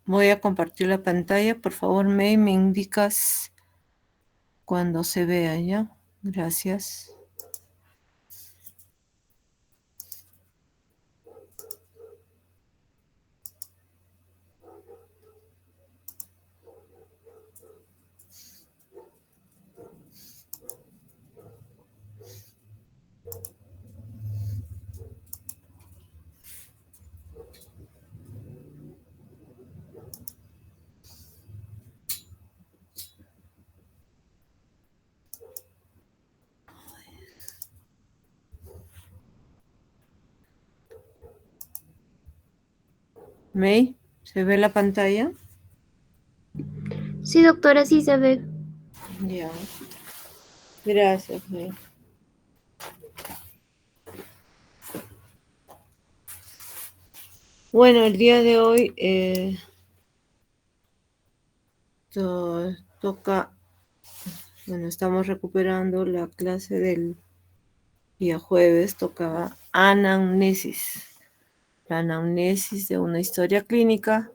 Voy a compartir la pantalla. Por favor, May, me indicas cuando se vea ya. Gracias. May, ¿se ve la pantalla? Sí, doctora, sí se ve. Ya. Gracias, May. Bueno, el día de hoy toca, bueno, estamos recuperando la clase del día jueves, tocaba anamnesis, la anamnesis de una historia clínica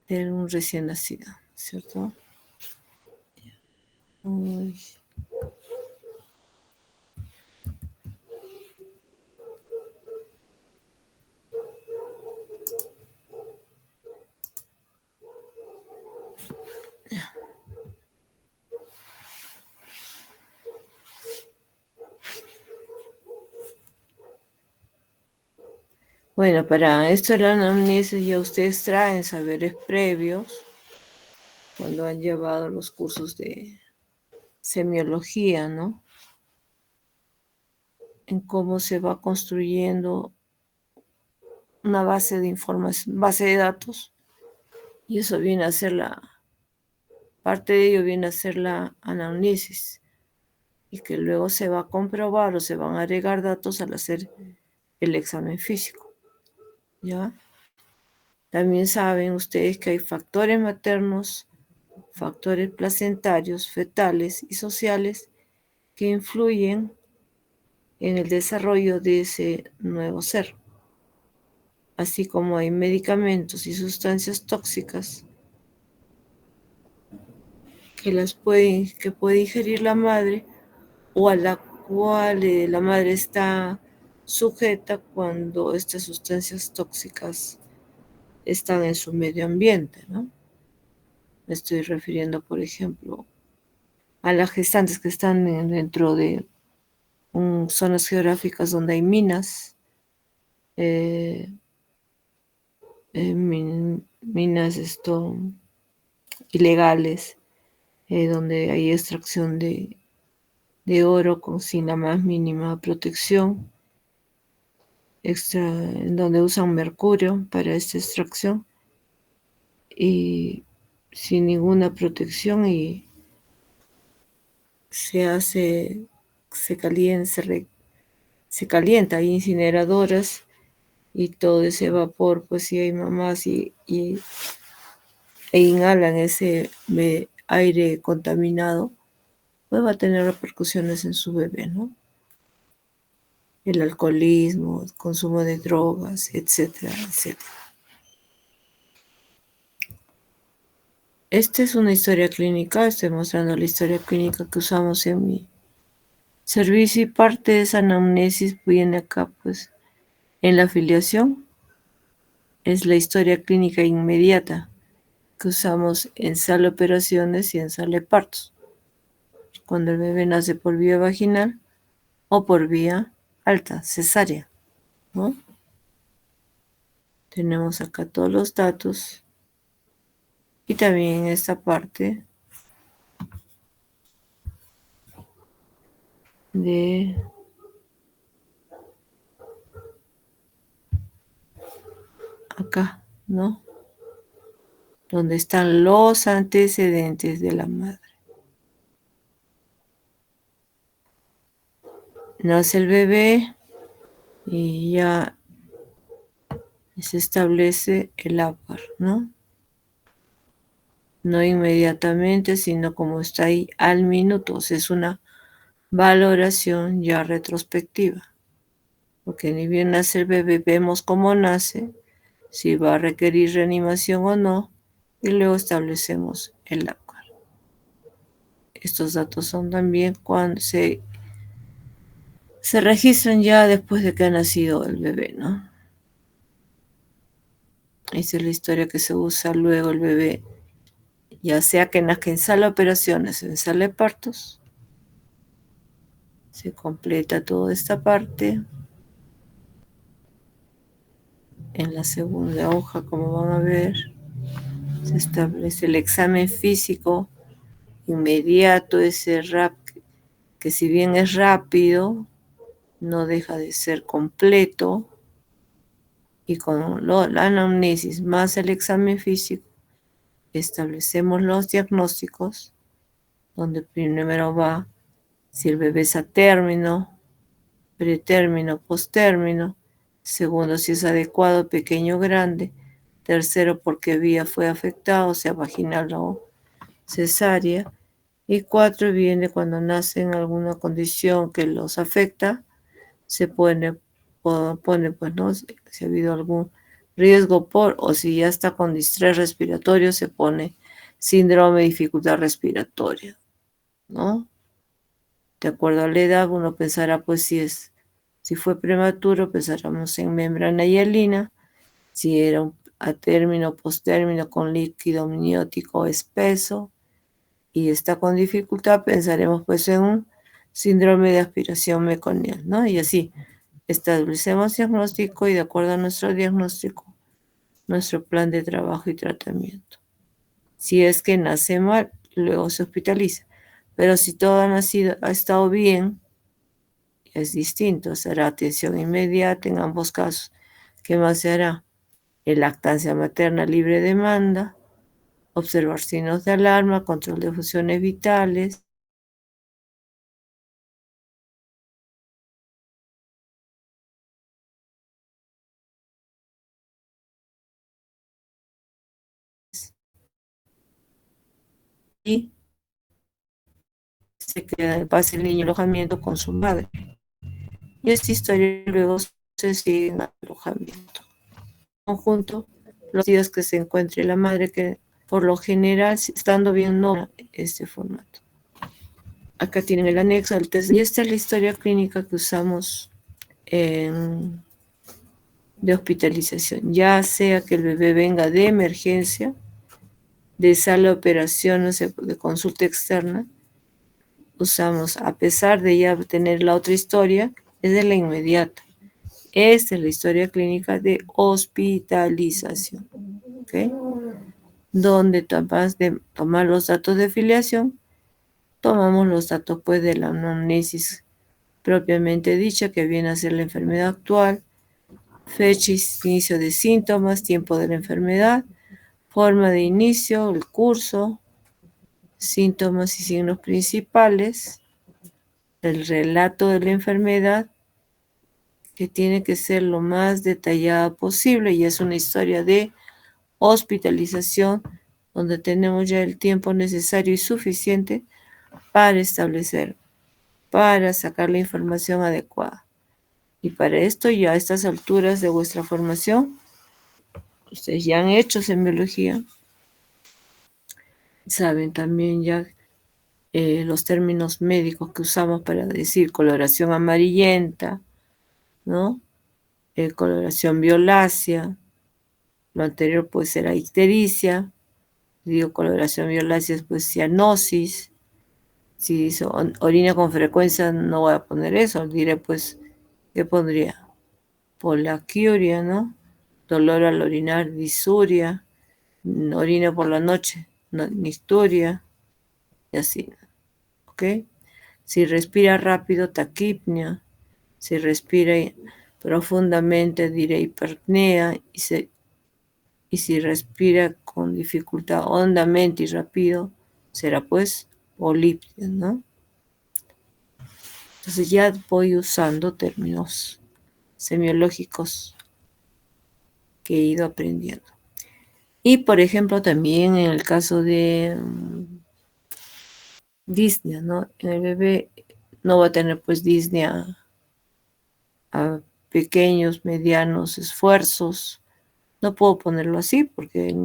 de un recién nacido, ¿cierto? Uy. Bueno, para esto de la anamnesis ya ustedes traen saberes previos cuando han llevado los cursos de semiología, ¿no? En cómo se va construyendo una base de información, base de datos, y eso viene a ser parte de ello viene a ser la anamnesis, y que luego se va a comprobar o se van a agregar datos al hacer el examen físico, ¿ya? También saben ustedes que hay factores maternos, factores placentarios, fetales y sociales que influyen en el desarrollo de ese nuevo ser. así como hay medicamentos y sustancias tóxicas que puede ingerir la madre o a la cual la madre está sujeta cuando estas sustancias tóxicas están en su medio ambiente, ¿no? Me estoy refiriendo, por ejemplo, a las gestantes que están dentro de zonas geográficas donde hay minas, eh, minas ilegales, donde hay extracción de oro sin la más mínima protección, en donde usan mercurio para esta extracción y sin ninguna protección y se hace, se calienta, hay incineradoras y todo ese vapor, pues si hay mamás e inhalan ese aire contaminado, pues va a tener repercusiones en su bebé, ¿no? El alcoholismo, el consumo de drogas, etcétera, etcétera. Esta es una historia clínica, estoy mostrando la historia clínica que usamos en mi servicio y parte de esa anamnesis viene acá, pues, en la afiliación. Es la historia clínica inmediata que usamos en sala de operaciones y en sala de partos. Cuando el bebé nace por vía vaginal o por vía alta, cesárea, ¿no? Tenemos acá todos los datos y también en esta parte de acá, ¿no? Donde están los antecedentes de la madre. Nace el bebé y ya se establece el APGAR, ¿no? No inmediatamente, sino como está ahí al minuto. O sea, es una valoración ya retrospectiva. Porque ni bien nace el bebé, vemos cómo nace, si va a requerir reanimación o no, y luego establecemos el APGAR. Estos datos son también cuando se registran ya después de que ha nacido el bebé, ¿no? Esa es la historia que se usa luego el bebé, ya sea que nazca en sala de operaciones o en sala de partos. Se completa toda esta parte. En la segunda hoja, como van a ver, se establece el examen físico inmediato, ese que si bien es rápido, no deja de ser completo. Y con la anamnesis más el examen físico, establecemos los diagnósticos, donde primero va si el bebé es a término, pretérmino, postérmino. Segundo, si es adecuado, pequeño o grande. Tercero, por qué vía fue afectado, sea vaginal o cesárea. Y 4, viene cuando nace en alguna condición que los afecta, se pone pues, ¿no? Si ha habido algún riesgo o si ya está con distrés respiratorio, se pone síndrome de dificultad respiratoria, ¿no? De acuerdo a la edad, uno pensará, pues, si fue prematuro, pensáramos en membrana hialina, si era a término, postérmino, con líquido amniótico espeso, y está con dificultad, pensaremos, pues, en un síndrome de aspiración meconial, ¿no? Y así, establecemos diagnóstico y de acuerdo a nuestro diagnóstico, nuestro plan de trabajo y tratamiento. Si es que nace mal, luego se hospitaliza. Pero si todo ha estado bien, es distinto, será atención inmediata en ambos casos. ¿Qué más se hará? Lactancia materna libre demanda, observar signos de alarma, control de funciones vitales. Y se queda, pasa el niño alojamiento con su madre. Y esta historia luego se sigue en alojamiento. conjunto los días que se encuentre la madre, que por lo general, estando bien, no este formato. Acá tienen el anexo al test y esta es la historia clínica que usamos de hospitalización, ya sea que el bebé venga de emergencia, de sala de operaciones, de consulta externa, usamos, a pesar de ya tener la otra historia, es de la inmediata. Esta es la historia clínica de hospitalización, ¿ok? Donde además de tomar los datos de filiación, tomamos los datos pues de la anamnesis propiamente dicha, que viene a ser la enfermedad actual, fecha y inicio de síntomas, tiempo de la enfermedad, forma de inicio, el curso, síntomas y signos principales, el relato de la enfermedad, que tiene que ser lo más detallada posible, y es una historia de hospitalización donde tenemos ya el tiempo necesario y suficiente para establecer, para sacar la información adecuada. Y para esto, ya a estas alturas de vuestra formación, ustedes ya han hecho semiología, saben también ya los términos médicos que usamos para decir coloración amarillenta, ¿no? Coloración violácea, lo anterior puede ser ictericia, digo coloración violácea pues cianosis, si dice orina con frecuencia no voy a poner eso, diré pues, ¿qué pondría? Polaquiuria, ¿no? Dolor al orinar, disuria, orina por la noche, nicturia, y así, ¿ok? Si respira rápido, taquipnea, si respira profundamente, diré hiperpnea, y si respira con dificultad hondamente y rápido, será pues polipnea, ¿no? Entonces ya voy usando términos semiológicos que he ido aprendiendo. Y por ejemplo también en el caso de disnea, ¿no? En el bebé no va a tener pues disnea a pequeños, medianos esfuerzos. No puedo ponerlo así porque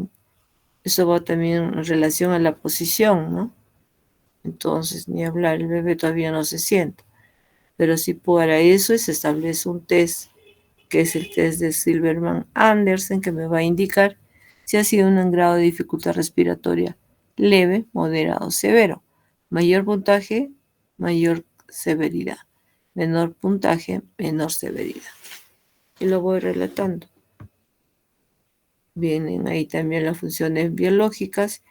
eso va también en relación a la posición, ¿no? Entonces, ni hablar, el bebé todavía no se sienta. Pero si para eso se establece un test, que es el test de Silverman-Andersen, que me va a indicar si ha sido un grado de dificultad respiratoria leve, moderado, severo. Mayor puntaje, mayor severidad. Menor puntaje, menor severidad. Y lo voy relatando. Vienen ahí también las funciones biológicas.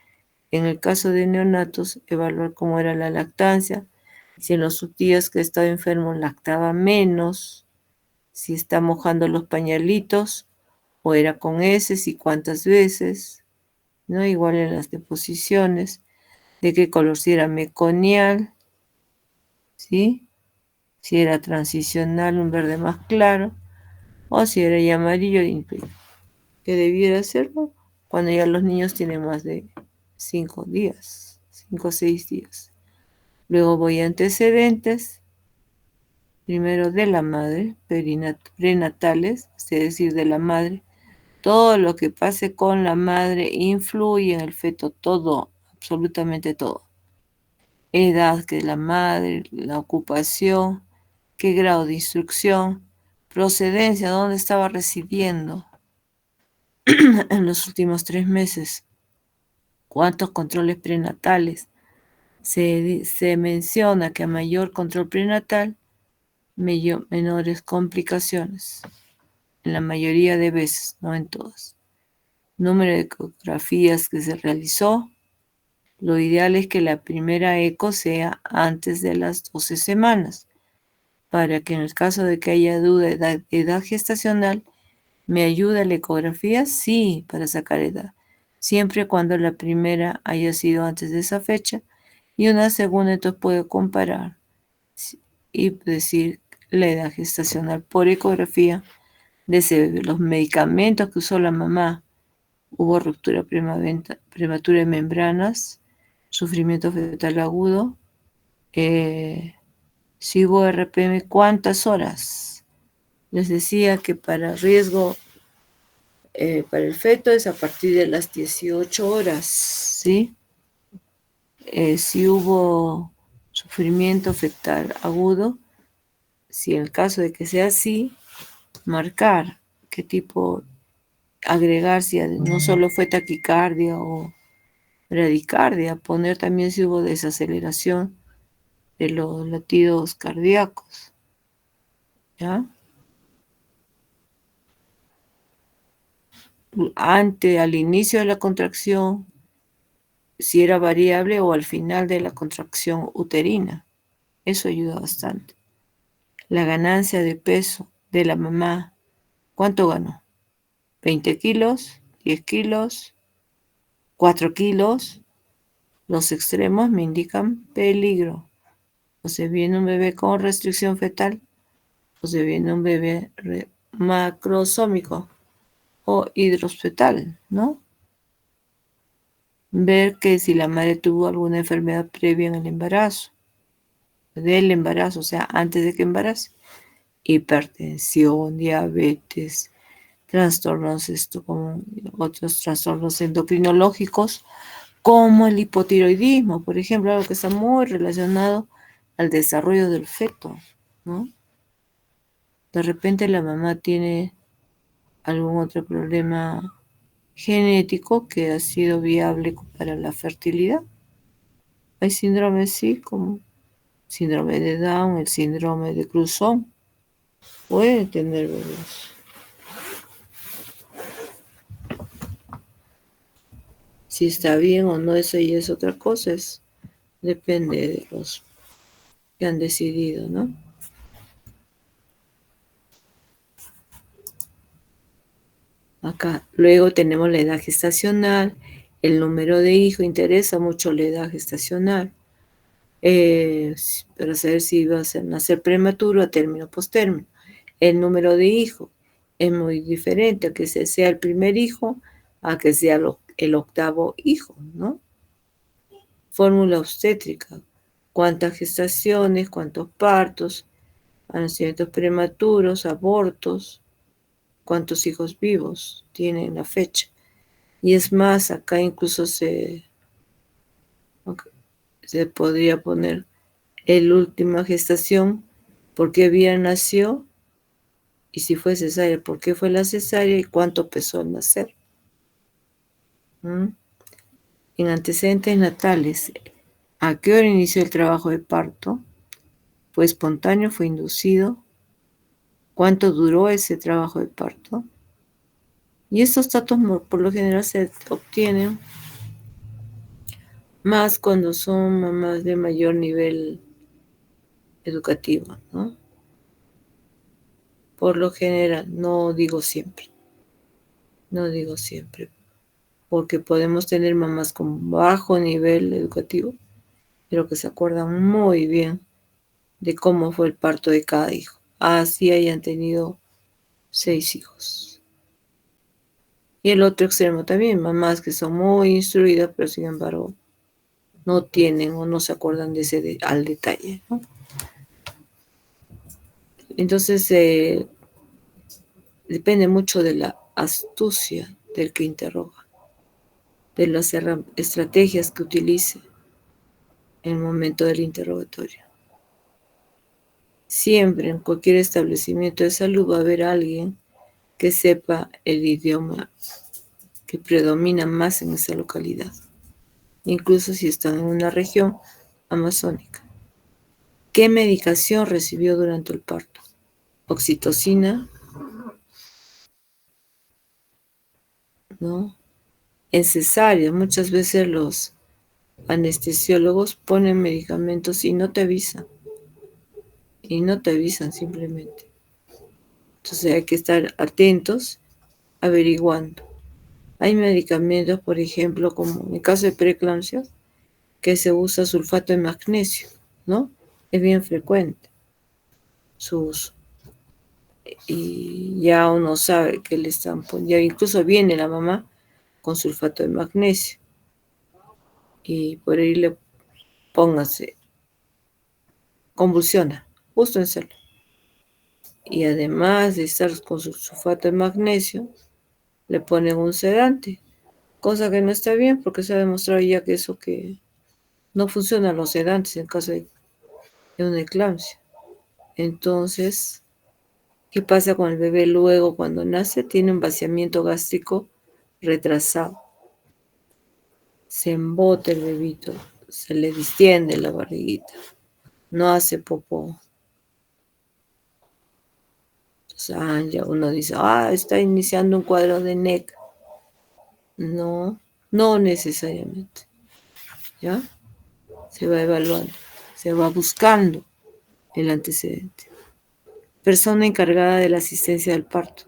En el caso de neonatos, evaluar cómo era la lactancia, si en los días que estaba enfermo lactaba menos, si está mojando los pañalitos o era con heces y cuántas veces, ¿no? Igual en las deposiciones, de qué color, si era meconial, ¿sí? Si era transicional, un verde más claro, o si era ya amarillo, que debiera serlo cuando ya los niños tienen más de 5 días, 5 o 6 días. Luego voy a antecedentes, primero de la madre, prenatales, es decir, de la madre. Todo lo que pase con la madre influye en el feto, todo, absolutamente todo. Edad que la madre, la ocupación, qué grado de instrucción, procedencia, dónde estaba residiendo en los últimos 3 meses, cuántos controles prenatales. Se menciona que a mayor control prenatal, menores complicaciones, en la mayoría de veces, no en todas. Número de ecografías que se realizó. Lo ideal es que la primera eco sea antes de las 12 semanas, para que en el caso de que haya duda de edad gestacional, ¿me ayuda la ecografía? Sí, para sacar edad, siempre y cuando la primera haya sido antes de esa fecha y una segunda, entonces puedo comparar y decir la edad gestacional por ecografía de ese bebé. Los medicamentos que usó la mamá, hubo ruptura prematura de membranas, sufrimiento fetal agudo, si hubo RPM, ¿cuántas horas? Les decía que para riesgo para el feto es a partir de las 18 horas, ¿sí? Si hubo sufrimiento fetal agudo, si en el caso de que sea así, marcar qué tipo, agregar si no solo fue taquicardia o bradicardia, poner también si hubo desaceleración de los latidos cardíacos, ¿ya? Al inicio de la contracción, si era variable o al final de la contracción uterina. Eso ayuda bastante. La ganancia de peso de la mamá, ¿cuánto ganó? ¿20 kilos? ¿10 kilos? ¿4 kilos? Los extremos me indican peligro. O se viene un bebé con restricción fetal, o se viene un bebé macrosómico o hidrosfetal, ¿no? Ver que si la madre tuvo alguna enfermedad previa en el embarazo, del embarazo, o sea, antes de que embarace, hipertensión, diabetes, trastornos, como otros trastornos endocrinológicos, como el hipotiroidismo, por ejemplo, algo que está muy relacionado al desarrollo del feto, ¿no? De repente la mamá tiene algún otro problema genético que ha sido viable para la fertilidad. Hay síndromes, sí, como síndrome de Down, el síndrome de Cruzón, puede tener bebés. Si está bien o no, eso ya es otra cosa, depende de los que han decidido, ¿no? Acá, luego tenemos la edad gestacional, el número de hijos, interesa mucho la edad gestacional, para saber si va a nacer prematuro a término postérmino. El número de hijos es muy diferente a que sea el primer hijo, a que sea el octavo hijo, ¿no? Fórmula obstétrica, cuántas gestaciones, cuántos partos, nacimientos prematuros, abortos, cuántos hijos vivos tienen la fecha. Y es más, acá incluso se podría poner el última gestación, por qué vía nació, y si fue cesárea, por qué fue la cesárea y cuánto pesó al nacer. En antecedentes natales, ¿a qué hora inició el trabajo de parto? ¿Fue espontáneo? ¿Fue inducido? ¿Cuánto duró ese trabajo de parto? Y estos datos por lo general se obtienen más cuando son mamás de mayor nivel educativo, ¿no? Por lo general, no digo siempre, porque podemos tener mamás con bajo nivel educativo, pero que se acuerdan muy bien de cómo fue el parto de cada hijo, así hayan tenido 6 hijos. Y el otro extremo también, mamás que son muy instruidas, pero sin embargo no tienen o no se acuerdan de ese al detalle, ¿no? Entonces, depende mucho de la astucia del que interroga, de las estrategias que utilice en el momento del interrogatorio. Siempre en cualquier establecimiento de salud va a haber alguien que sepa el idioma que predomina más en esa localidad, incluso si están en una región amazónica. ¿Qué medicación recibió durante el parto? Oxitocina, ¿no? En cesárea, muchas veces los anestesiólogos ponen medicamentos y no te avisan simplemente. Entonces hay que estar atentos, averiguando. Hay medicamentos, por ejemplo, como en el caso de preeclampsia, que se usa sulfato de magnesio, ¿no? Es bien frecuente su uso. Y ya uno sabe que le están poniendo, ya incluso viene la mamá con sulfato de magnesio. Y por ahí le póngase, convulsiona, justo en celo. Y además de estar con su sulfato de magnesio, le ponen un sedante, cosa que no está bien porque se ha demostrado ya que eso que no funcionan los sedantes en caso de una eclampsia. Entonces, ¿qué pasa con el bebé luego cuando nace? Tiene un vaciamiento gástrico retrasado. Se embota el bebito, se le distiende la barriguita, no hace popó. Entonces, ya uno dice, está iniciando un cuadro de NEC. No, no necesariamente, ¿ya? Se va evaluando, se va buscando el antecedente. Persona encargada de la asistencia del parto.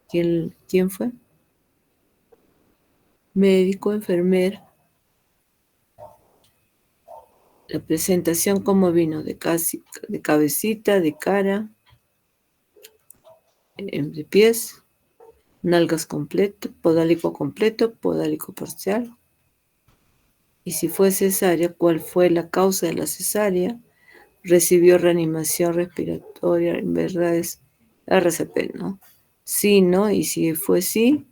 ¿Quién fue? Médico, enfermera. La presentación como vino de cabecita, de cara, de pies, nalgas completo, podálico parcial. Y si fue cesárea, ¿cuál fue la causa de la cesárea? Recibió reanimación respiratoria, en verdad es RCP, ¿no? Sí, ¿no? Y si fue sí,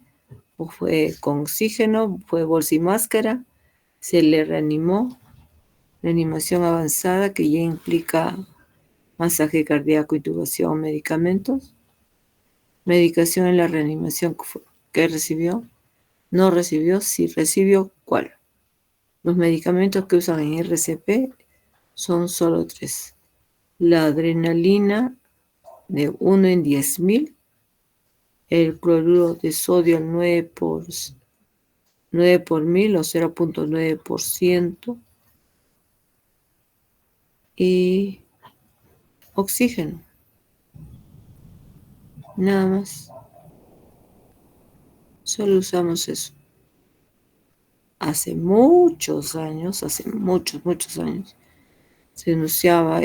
o fue con oxígeno, fue bolsa y máscara, se le reanimó, reanimación avanzada que ya implica masaje cardíaco, intubación, medicamentos, medicación en la reanimación que recibió, no recibió, sí recibió, ¿cuál? Los medicamentos que usan en RCP son solo 3. La adrenalina de 1 en 10.000, el cloruro de sodio al 9 por 1000 o 0.9%, y oxígeno, nada más. Solo usamos eso. Hace muchos años, muchos años, se anunciaba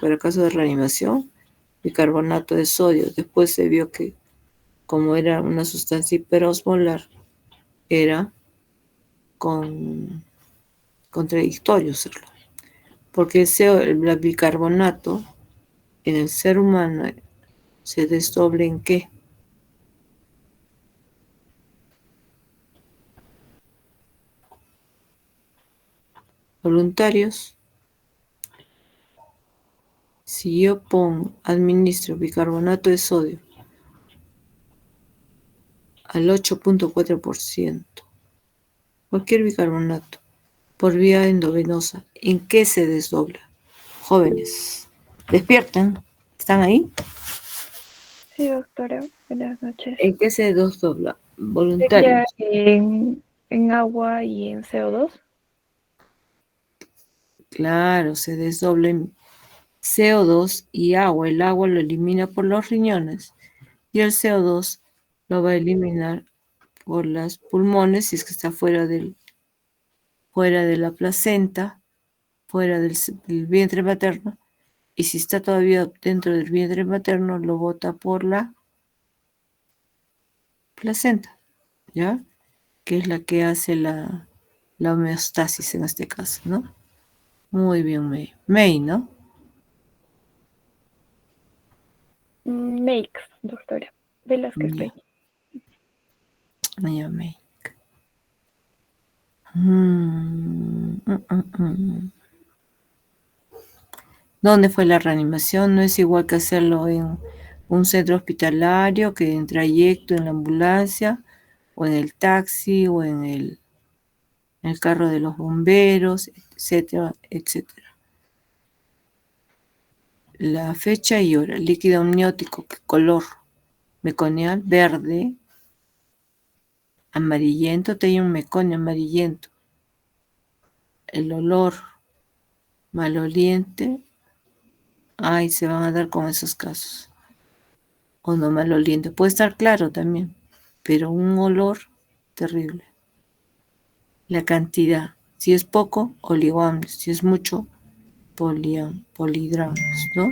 para caso de reanimación bicarbonato de sodio. Después se vio que como era una sustancia hiperosmolar, era contradictorio hacerlo. Porque el bicarbonato en el ser humano se desdoble en ¿qué? Voluntarios. Si yo administro bicarbonato de sodio al 8.4%, cualquier bicarbonato, por vía endovenosa, ¿en qué se desdobla? Jóvenes, despierten, ¿están ahí? Sí, doctora, buenas noches. ¿En qué se desdobla? ¿Sería Voluntarios. en agua y en CO2? Claro, se desdobla en CO2 y agua. El agua lo elimina por los riñones y el CO2 lo va a eliminar por los pulmones si es que está fuera de la placenta, fuera del vientre materno, y si está todavía dentro del vientre materno, lo bota por la placenta, ¿ya? Que es la que hace la homeostasis en este caso, ¿no? Muy bien, May. May, ¿no? Makes, doctora. Velázquez Ya, Peña. ya, May. Mm, mm, mm, mm. ¿Dónde fue la reanimación? No es igual que hacerlo en un centro hospitalario, que en trayecto, en la ambulancia, o en el taxi, o en el carro de los bomberos, etcétera, etcétera. La fecha y hora, líquido amniótico, color meconial, verde, amarillento, tenía un meconio amarillento. El olor maloliente, se van a dar con esos casos. O no maloliente, puede estar claro también, pero un olor terrible. La cantidad, si es poco, oligoamnios, si es mucho, polidramios, ¿no?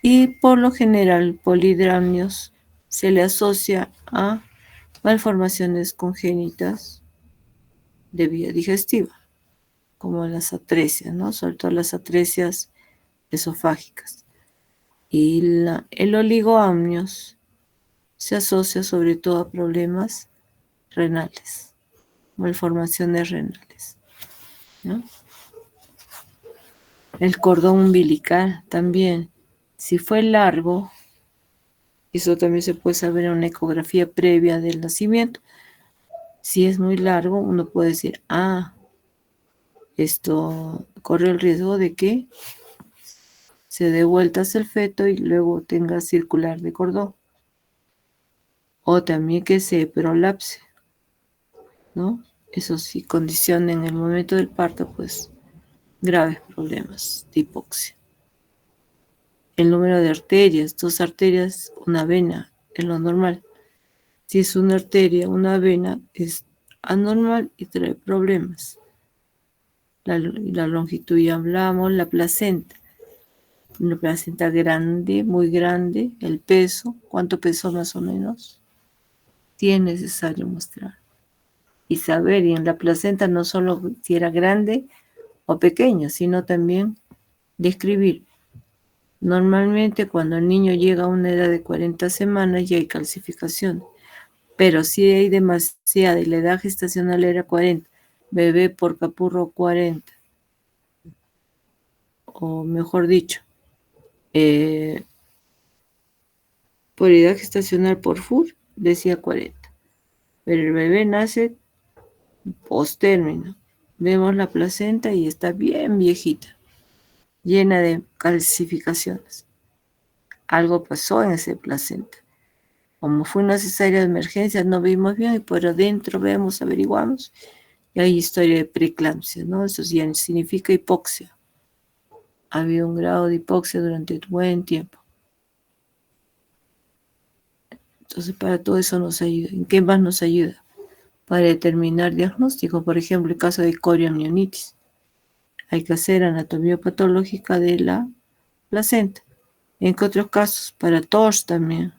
Y por lo general, polidramios se le asocia a malformaciones congénitas de vía digestiva, como las atresias, ¿no? Sobre todo las atresias esofágicas. Y el oligoamnios se asocia sobre todo a problemas renales, malformaciones renales, ¿no? El cordón umbilical también, si fue largo, eso también se puede saber en una ecografía previa del nacimiento. Si es muy largo, uno puede decir, esto corre el riesgo de que se dé vueltas el feto y luego tenga circular de cordón. O también que se prolapse, ¿no? Eso sí condiciona en el momento del parto, pues, graves problemas de hipoxia. El número de arterias, 2 arterias, una vena, es lo normal. Si es una arteria, una vena, es anormal y trae problemas. La longitud ya hablamos, la placenta. Una placenta grande, muy grande, el peso, ¿cuánto pesó más o menos? Sí es necesario mostrar. Y saber, y en la placenta no solo si era grande o pequeño, sino también describir. Normalmente cuando el niño llega a una edad de 40 semanas ya hay calcificación, pero si hay demasiada y la edad gestacional era 40, bebé por capurro 40, o mejor dicho, por edad gestacional por FUR decía 40, pero el bebé nace post-término. Vemos la placenta y está bien viejita, llena de calcificaciones. Algo pasó en esa placenta. Como fue una cesárea de emergencia, no vimos bien y por adentro vemos, averiguamos, y hay historia de preeclampsia, ¿no? Eso ya significa hipoxia. Había un grado de hipoxia durante un buen tiempo. Entonces, para todo eso nos ayuda. ¿En qué más nos ayuda? Para determinar diagnóstico, por ejemplo, el caso de corioamnionitis. Hay que hacer anatomía patológica de la placenta. En otros casos, para TORS también,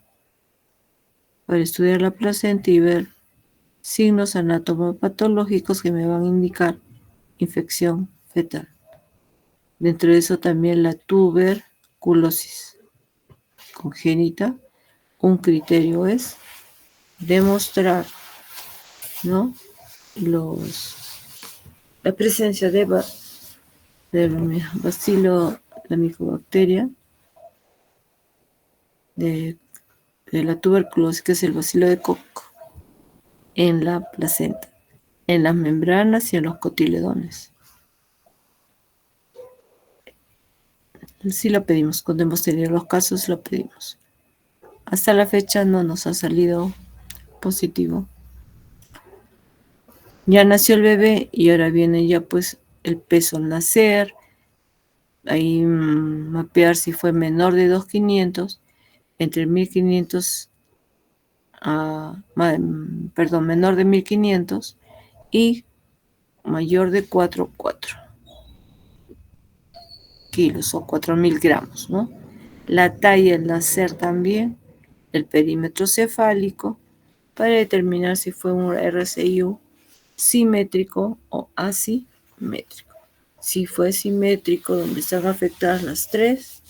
para estudiar la placenta y ver signos anatomopatológicos que me van a indicar infección fetal. Dentro de eso también la tuberculosis congénita. Un criterio es demostrar, ¿no?, la presencia de bacilo, la micobacteria de la tuberculosis, que es el bacilo de Koch, en la placenta, en las membranas y en los cotiledones. Sí lo pedimos, cuando hemos tenido los casos lo pedimos. Hasta la fecha no nos ha salido positivo. Ya nació el bebé y ahora viene ya pues el peso al nacer, ahí mapear si fue menor de 2.500, entre 1.500 menor de 1.500 y mayor de 4 kilos o 4.000 gramos, ¿no? La talla al nacer también, el perímetro cefálico, para determinar si fue un RCIU simétrico o asimétrico. Si fue simétrico, donde están afectadas las 3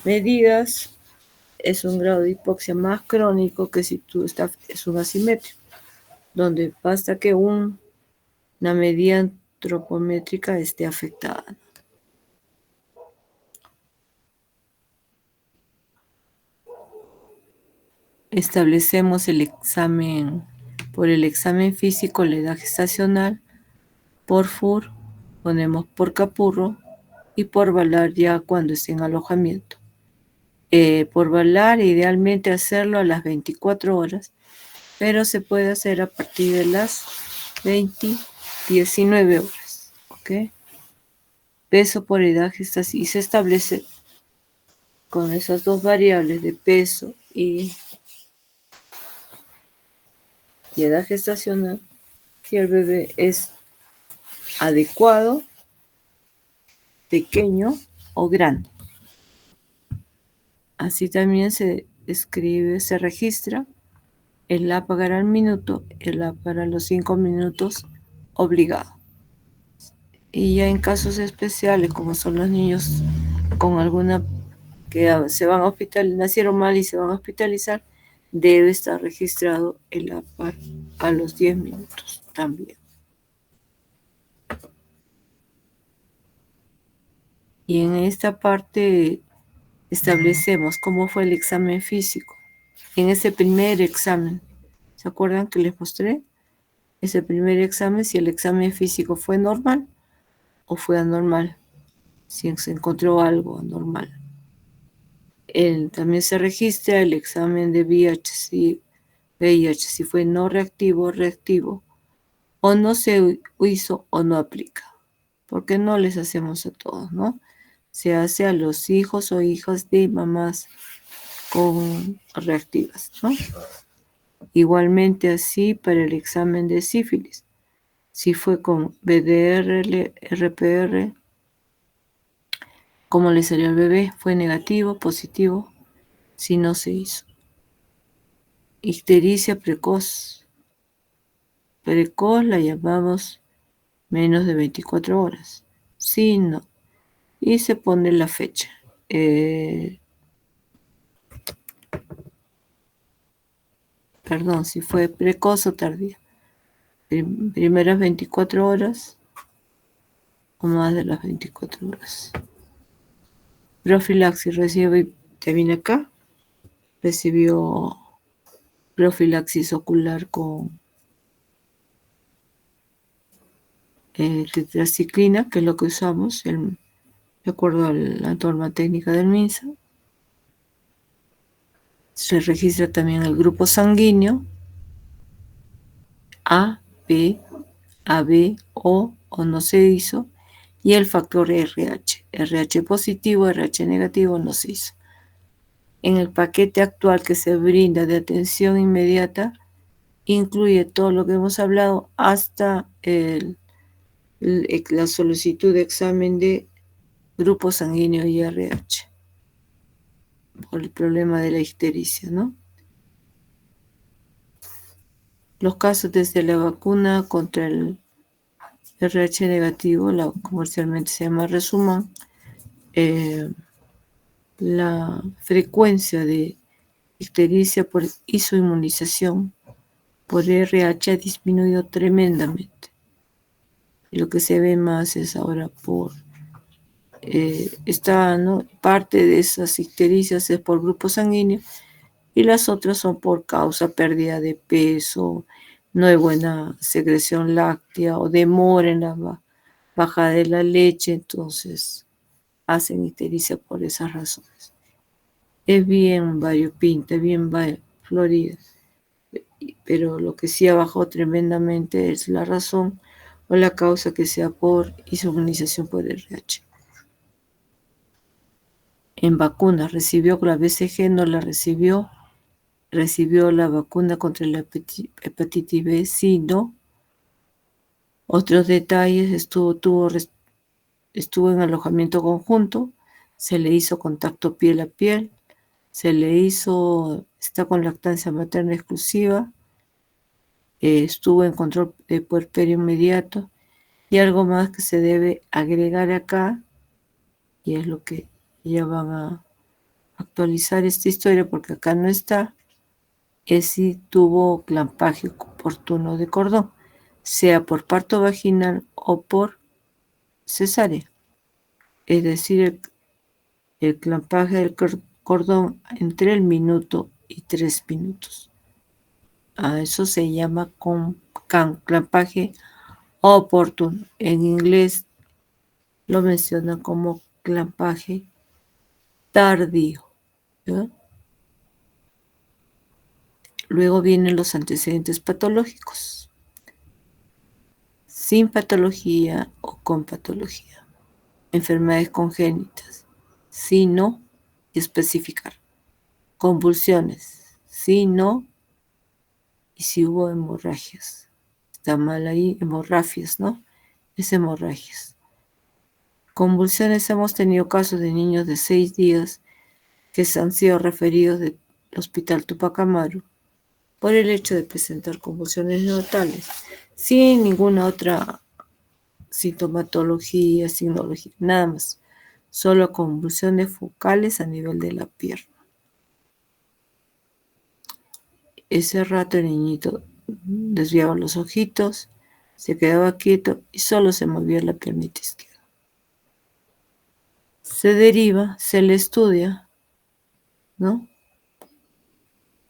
medidas, es un grado de hipoxia más crónico que si es un asimétrico, donde basta que una medida antropométrica esté afectada. Establecemos el examen, por el examen físico, la edad gestacional, por FUR, ponemos por capurro y por VALAR ya cuando esté en alojamiento. Por VALAR, idealmente hacerlo a las 24 horas, pero se puede hacer a partir de las 19 horas. ¿Ok? Peso por edad gestacional, y se establece con esas dos variables de peso y edad gestacional si el bebé es adecuado, pequeño o grande. Así también se escribe, se registra el APGAR al minuto, el APGAR a los 5 minutos obligado. Y ya en casos especiales, como son los niños con alguna que se van a hospitalizar, nacieron mal y se van a hospitalizar, debe estar registrado el APAR a los 10 minutos también. Y en esta parte establecemos cómo fue el examen físico. En ese primer examen, ¿se acuerdan que les mostré? Ese primer examen, si el examen físico fue normal o fue anormal, si se encontró algo anormal. También se registra el examen de VIH, si fue no reactivo, reactivo, o no se hizo o no aplica. Porque no les hacemos a todos, ¿no? Se hace a los hijos o hijas de mamás con reactivas, ¿no? Igualmente así para el examen de sífilis. Si fue con BDR, RPR, ¿cómo le salió al bebé? ¿Fue negativo, positivo? Si no se hizo. Ictericia precoz. Precoz la llamamos menos de 24 horas. Sí, no. Y se pone la fecha. Perdón, si fue precoz o tardía. Primeras 24 horas o más de las 24 horas. Profilaxis recibe, termina acá. Recibió profilaxis ocular con tetraciclina, que es lo que usamos, de acuerdo a la norma técnica del MINSA. Se registra también el grupo sanguíneo A, B, AB, O no se hizo, y el factor RH. RH positivo, RH negativo no se hizo. En el paquete actual que se brinda de atención inmediata, incluye todo lo que hemos hablado hasta la solicitud de examen de grupo sanguíneo y RH por el problema de la ictericia, ¿no? Los casos desde la vacuna contra el RH negativo, comercialmente se llama Resuman, la frecuencia de ictericia por isoinmunización por RH ha disminuido tremendamente. Y lo que se ve más es ahora ¿no? Parte de esas ictericias es por grupo sanguíneo y las otras son por causa pérdida de peso, no hay buena secreción láctea o demora en la bajada de la leche, entonces hacen ictericia por esas razones. Es bien variopinta, bien florida, pero lo que sí ha bajado tremendamente es la razón o la causa que sea por inmunización por RH. En vacunas, recibió la BCG, no la recibió la vacuna contra la hepatitis B, sí, no. Otros detalles, estuvo en alojamiento conjunto, se le hizo contacto piel a piel, está con lactancia materna exclusiva, estuvo en control de puerperio inmediato, y algo más que se debe agregar acá, y es lo que ya van a actualizar esta historia porque acá no está, es si tuvo clampaje oportuno de cordón, sea por parto vaginal o por cesárea. Es decir, el clampaje del cordón entre el minuto y 3 minutos. A eso se llama clampaje oportuno. En inglés lo mencionan como clampaje tardío, ¿ya? Luego vienen los antecedentes patológicos, sin patología o con patología. Enfermedades congénitas, sí, no, y especificar. Convulsiones, sí, no, y si hubo hemorragias. Está mal ahí, hemorragias, ¿no? Es hemorragias. Convulsiones, hemos tenido casos de niños de 6 días que se han sido referidos del Hospital Tupac Amaru por el hecho de presentar convulsiones neonatales, sin ninguna otra sintomatología, signología, nada más. Solo convulsiones focales a nivel de la pierna. ese rato el niñito desviaba los ojitos, se quedaba quieto y solo se movía la piernita izquierda. Se deriva, se le estudia, ¿no?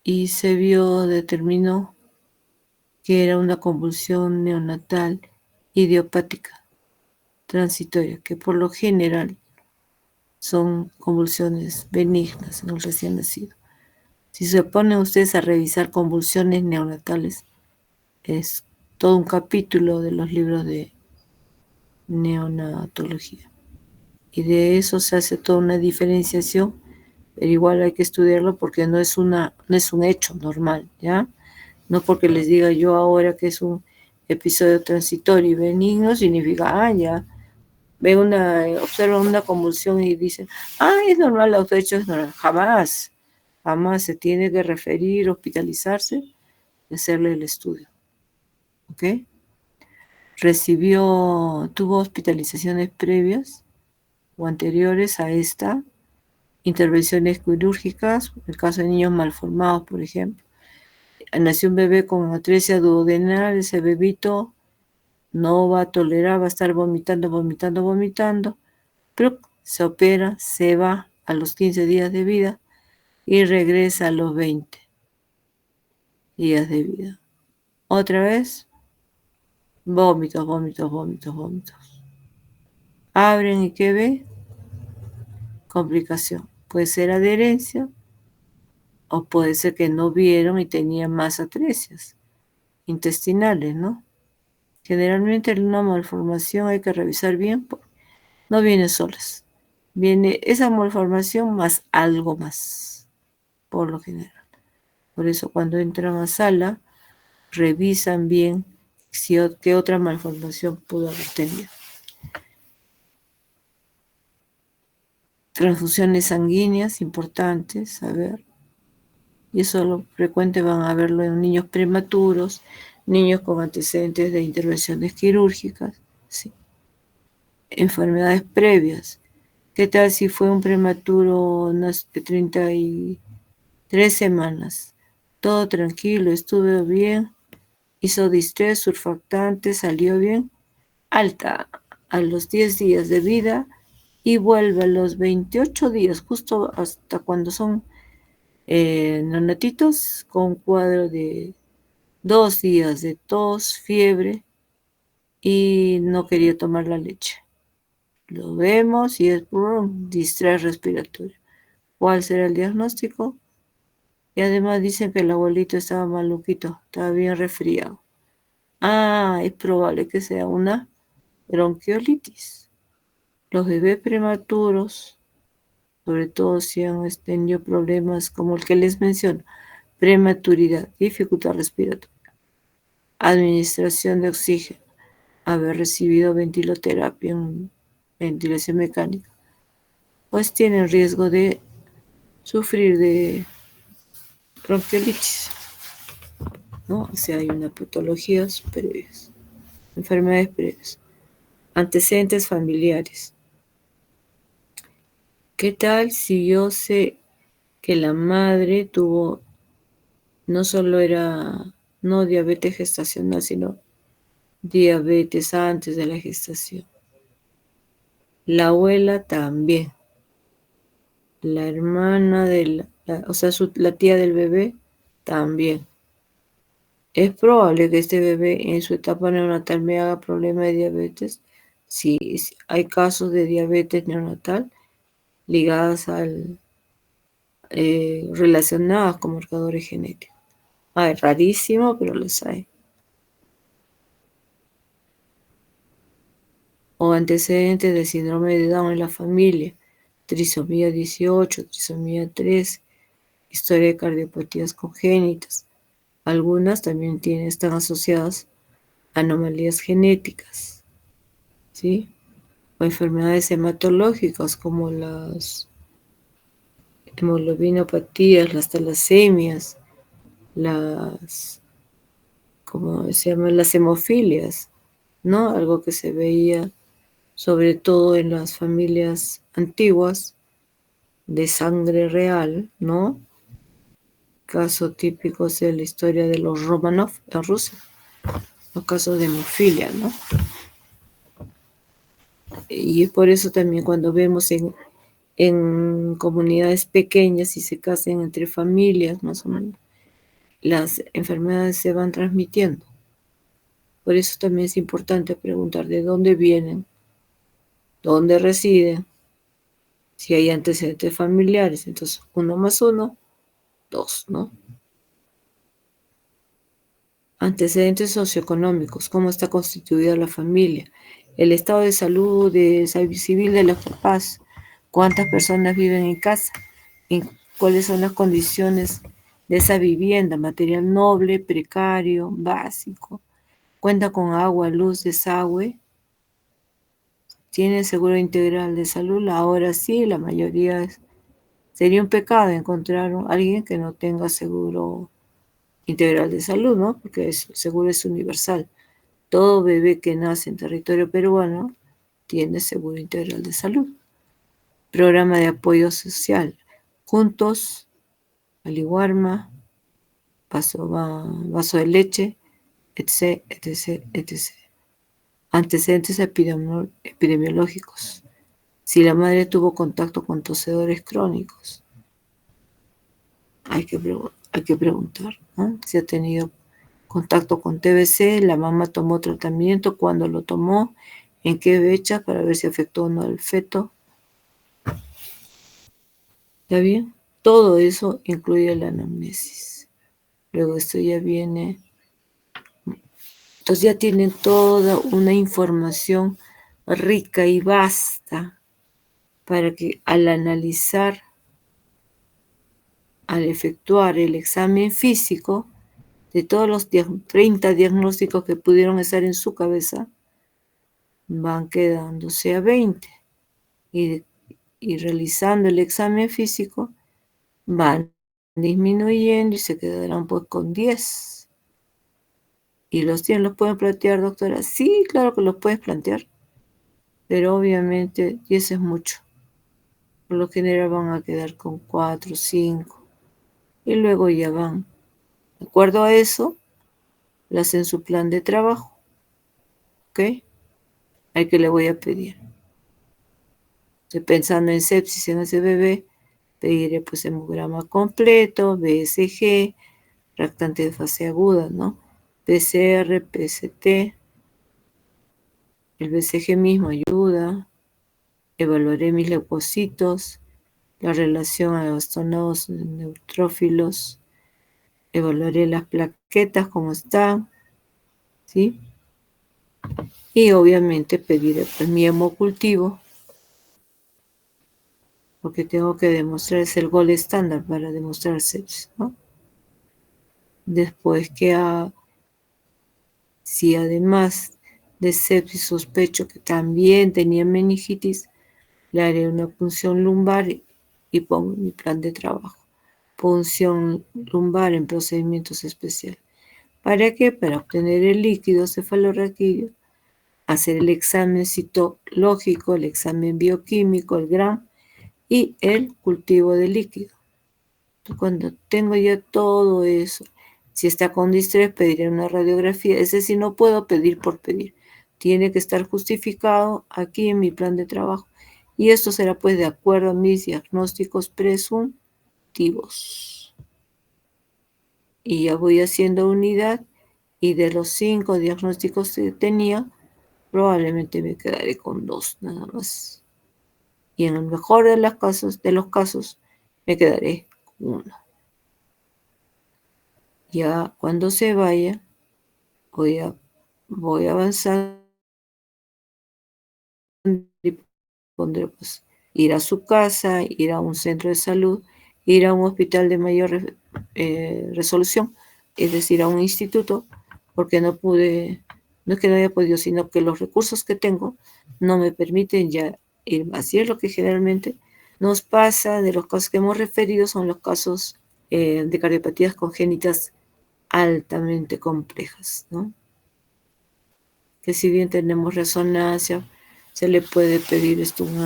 Y se determinó que era una convulsión neonatal idiopática transitoria, que por lo general son convulsiones benignas en el recién nacido. Si se ponen ustedes a revisar convulsiones neonatales, es todo un capítulo de los libros de neonatología. Y de eso se hace toda una diferenciación, pero igual hay que estudiarlo porque no es un hecho normal, ¿ya? No porque les diga yo ahora que es un episodio transitorio y benigno, significa, ya, observan una convulsión y dicen, es normal, el autohecho es normal. Jamás se tiene que referir, hospitalizarse y hacerle el estudio. ¿Ok? Tuvo hospitalizaciones previas o anteriores a esta, intervenciones quirúrgicas, en el caso de niños malformados, por ejemplo. Nació un bebé con atresia duodenal, ese bebito no va a tolerar, va a estar vomitando, pero se opera, se va a los 15 días de vida y regresa a los 20 días de vida. Otra vez, vómitos. Abren y ¿qué ve? Complicación. Puede ser adherencia o puede ser que no vieron y tenían más atresias intestinales, ¿no? Generalmente en una malformación hay que revisar bien, no viene solas. Viene esa malformación más algo más, por lo general. Por eso cuando entran a sala, revisan bien qué otra malformación pudo haber tenido. Transfusiones sanguíneas importantes, a ver. Y eso lo frecuente van a verlo en niños prematuros, niños con antecedentes de intervenciones quirúrgicas, sí. Enfermedades previas. ¿Qué tal si fue un prematuro de 33 semanas? Todo tranquilo, estuvo bien, hizo distrés, surfactante, salió bien, alta a los 10 días de vida y vuelve a los 28 días, justo hasta cuando son neonatitos, con cuadro de 2 días de tos, fiebre y no quería tomar la leche. Lo vemos y es distrés respiratorio. ¿Cuál será el diagnóstico? Y además dicen que el abuelito estaba maluquito, estaba bien resfriado. Es probable que sea una bronquiolitis. Los bebés prematuros, sobre todo si han tenido problemas como el que les menciono, prematuridad, dificultad respiratoria, administración de oxígeno, haber recibido ventiloterapia en ventilación mecánica, pues tienen riesgo de sufrir de bronquiolitis, ¿no? O sea, hay unas patologías previas, enfermedades previas, antecedentes familiares. ¿Qué tal si yo sé que la madre tuvo, no solo era, no diabetes gestacional, sino diabetes antes de la gestación? La abuela también. La hermana o sea, la tía del bebé también. ¿Es probable que este bebé en su etapa neonatal me haga problema de diabetes? Sí, hay casos de diabetes neonatal ligadas relacionadas con marcadores genéticos. Es rarísimo, pero los hay. O antecedentes de síndrome de Down en la familia, trisomía 18, trisomía 3, historia de cardiopatías congénitas. Algunas también están asociadas a anomalías genéticas, ¿sí? O enfermedades hematológicas como las hemoglobinopatías, las talasemias, ¿cómo se llama? Las hemofilias, ¿no? Algo que se veía sobre todo en las familias antiguas de sangre real, ¿no? caso típico es la historia de los Romanov en Rusia, los casos de hemofilia, ¿no? Y es por eso también cuando vemos en comunidades pequeñas y se casan entre familias, más o menos, las enfermedades se van transmitiendo. Por eso también es importante preguntar de dónde vienen, dónde residen, si hay antecedentes familiares. Entonces, 1 más 1, 2, ¿no? Antecedentes socioeconómicos, cómo está constituida la familia, el estado de salud civil de los papás, cuántas personas viven en casa, cuáles son las condiciones de esa vivienda, material noble, precario, básico, cuenta con agua, luz, desagüe, tiene seguro integral de salud. Ahora sí, la mayoría sería un pecado encontrar a alguien que no tenga seguro integral de salud, ¿no? Porque el seguro es universal. Todo bebé que nace en territorio peruano tiene seguro integral de salud. Programa de apoyo social. Juntos, Aliwarma, vaso de leche, etc, etc, etc. Antecedentes epidemiológicos. Si la madre tuvo contacto con tosedores crónicos, hay que preguntar, ¿no? Si ha tenido contacto con TBC, la mamá tomó tratamiento, cuándo lo tomó, en qué fecha, para ver si afectó o no al feto. ¿Ya bien? Todo eso incluye la anamnesis. Luego esto ya viene. Entonces ya tienen toda una información rica y vasta para que al analizar, al efectuar el examen físico de todos los 30 diagnósticos que pudieron estar en su cabeza, van quedándose a 20. Y realizando el examen físico, van disminuyendo y se quedarán pues con 10. ¿Y los 10 los pueden plantear, doctora? Sí, claro que los puedes plantear, pero obviamente 10 es mucho. Por lo general van a quedar con 4, 5, y luego ya van. De acuerdo a eso, le hacen su plan de trabajo. ¿Ok? Al que le voy a pedir. Estoy pensando en sepsis en ese bebé, pediré pues hemograma completo, BSG, reactante de fase aguda, ¿no? PCR, PCT, el BCG mismo ayuda, evaluaré mis leucocitos, la relación a bastonados neutrófilos, evaluaré las plaquetas, cómo están, ¿sí? Y obviamente pediré pues mi hemocultivo, porque tengo que demostrar, es el gol estándar para demostrar sepsis, ¿no? Después si además de sepsis sospecho que también tenía meningitis, le haré una punción lumbar y pongo mi plan de trabajo. Punción lumbar en procedimientos especiales. ¿Para qué? Para obtener el líquido cefalorraquídeo, hacer el examen citológico, el examen bioquímico, el GRAM y el cultivo de líquido. Cuando tengo ya todo eso, si está con distrés, pediré una radiografía. Es decir, no puedo pedir por pedir. Tiene que estar justificado aquí en mi plan de trabajo. Y esto será pues de acuerdo a mis diagnósticos presuntivos. Y ya voy haciendo unidad, y de los 5 diagnósticos que tenía, probablemente me quedaré con 2 nada más. Y en el mejor de los casos, me quedaré con 1. Ya cuando se vaya, voy a avanzar y pondré pues ir a su casa, ir a un centro de salud, ir a un hospital de mayor resolución, es decir, a un instituto, porque no es que no haya podido, sino que los recursos que tengo no me permiten ya ir más. Y es lo que generalmente nos pasa de los casos que hemos referido, son los casos de cardiopatías congénitas altamente complejas, ¿no? Que si bien tenemos resonancia, se le puede pedir un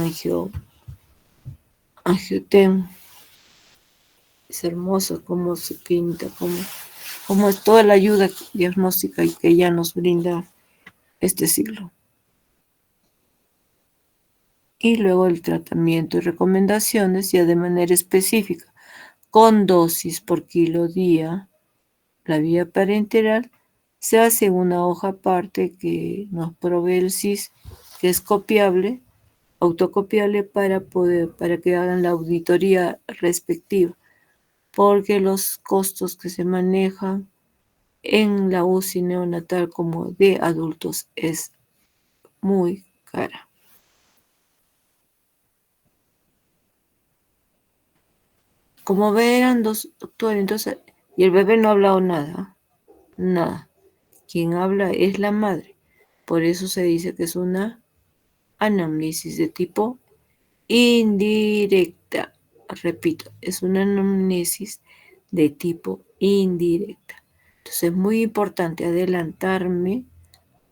angiotem, Es hermoso cómo se pinta, cómo es toda la ayuda diagnóstica y que ya nos brinda este siglo. Y luego el tratamiento y recomendaciones ya de manera específica, con dosis por kilo día. La vía parenteral se hace en una hoja aparte que nos provee el SIS, que es copiable, autocopiable para que hagan la auditoría respectiva, porque los costos que se manejan en la UCI neonatal como de adultos es muy cara. Como verán, dos doctores, entonces, y el bebé no ha hablado nada, nada. Quien habla es la madre. Por eso se dice que es una anamnesis de tipo indirecta. Repito, es una anamnesis de tipo indirecta. Entonces es muy importante adelantarme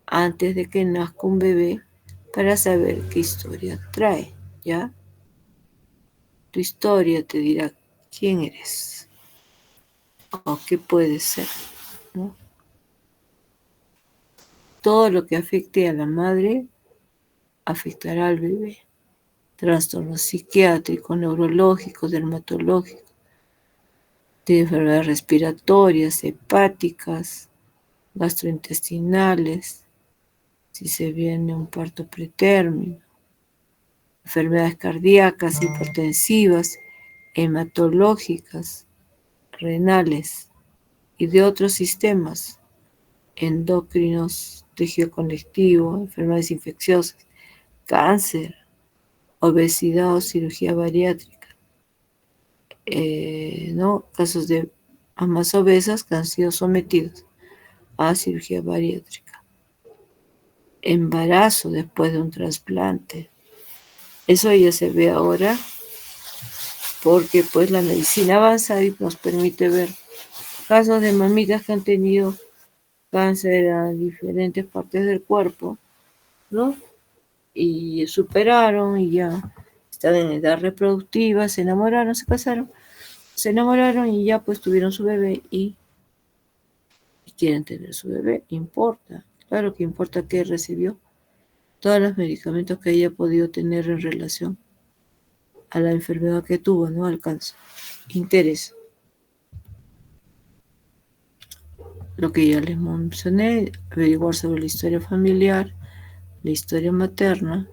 antes de que nazca un bebé para saber qué historia trae, ¿ya? Tu historia te dirá quién eres o qué puede ser, ¿no? Todo lo que afecte a la madre afectará al bebé. Trastornos psiquiátricos, neurológicos, dermatológicos, de enfermedades respiratorias, hepáticas, gastrointestinales, si se viene un parto pretérmino, enfermedades cardíacas, hipertensivas, hematológicas, renales y de otros sistemas endocrinos, tejido conectivo, enfermedades infecciosas, cáncer, obesidad o cirugía bariátrica. ¿No? Casos de amas obesas que han sido sometidos a cirugía bariátrica. Embarazo después de un trasplante. Eso ya se ve ahora porque pues la medicina avanza y nos permite ver casos de mamitas que han tenido cáncer a diferentes partes del cuerpo, ¿no? Y superaron y ya están en edad reproductiva, se enamoraron, se casaron, se enamoraron y ya pues tuvieron su bebé y quieren tener su bebé. Importa, claro que importa que recibió todos los medicamentos que haya podido tener en relación a la enfermedad que tuvo, ¿no? Al cáncer. Interés. Lo que ya les mencioné, averiguar sobre la historia familiar, la historia materna,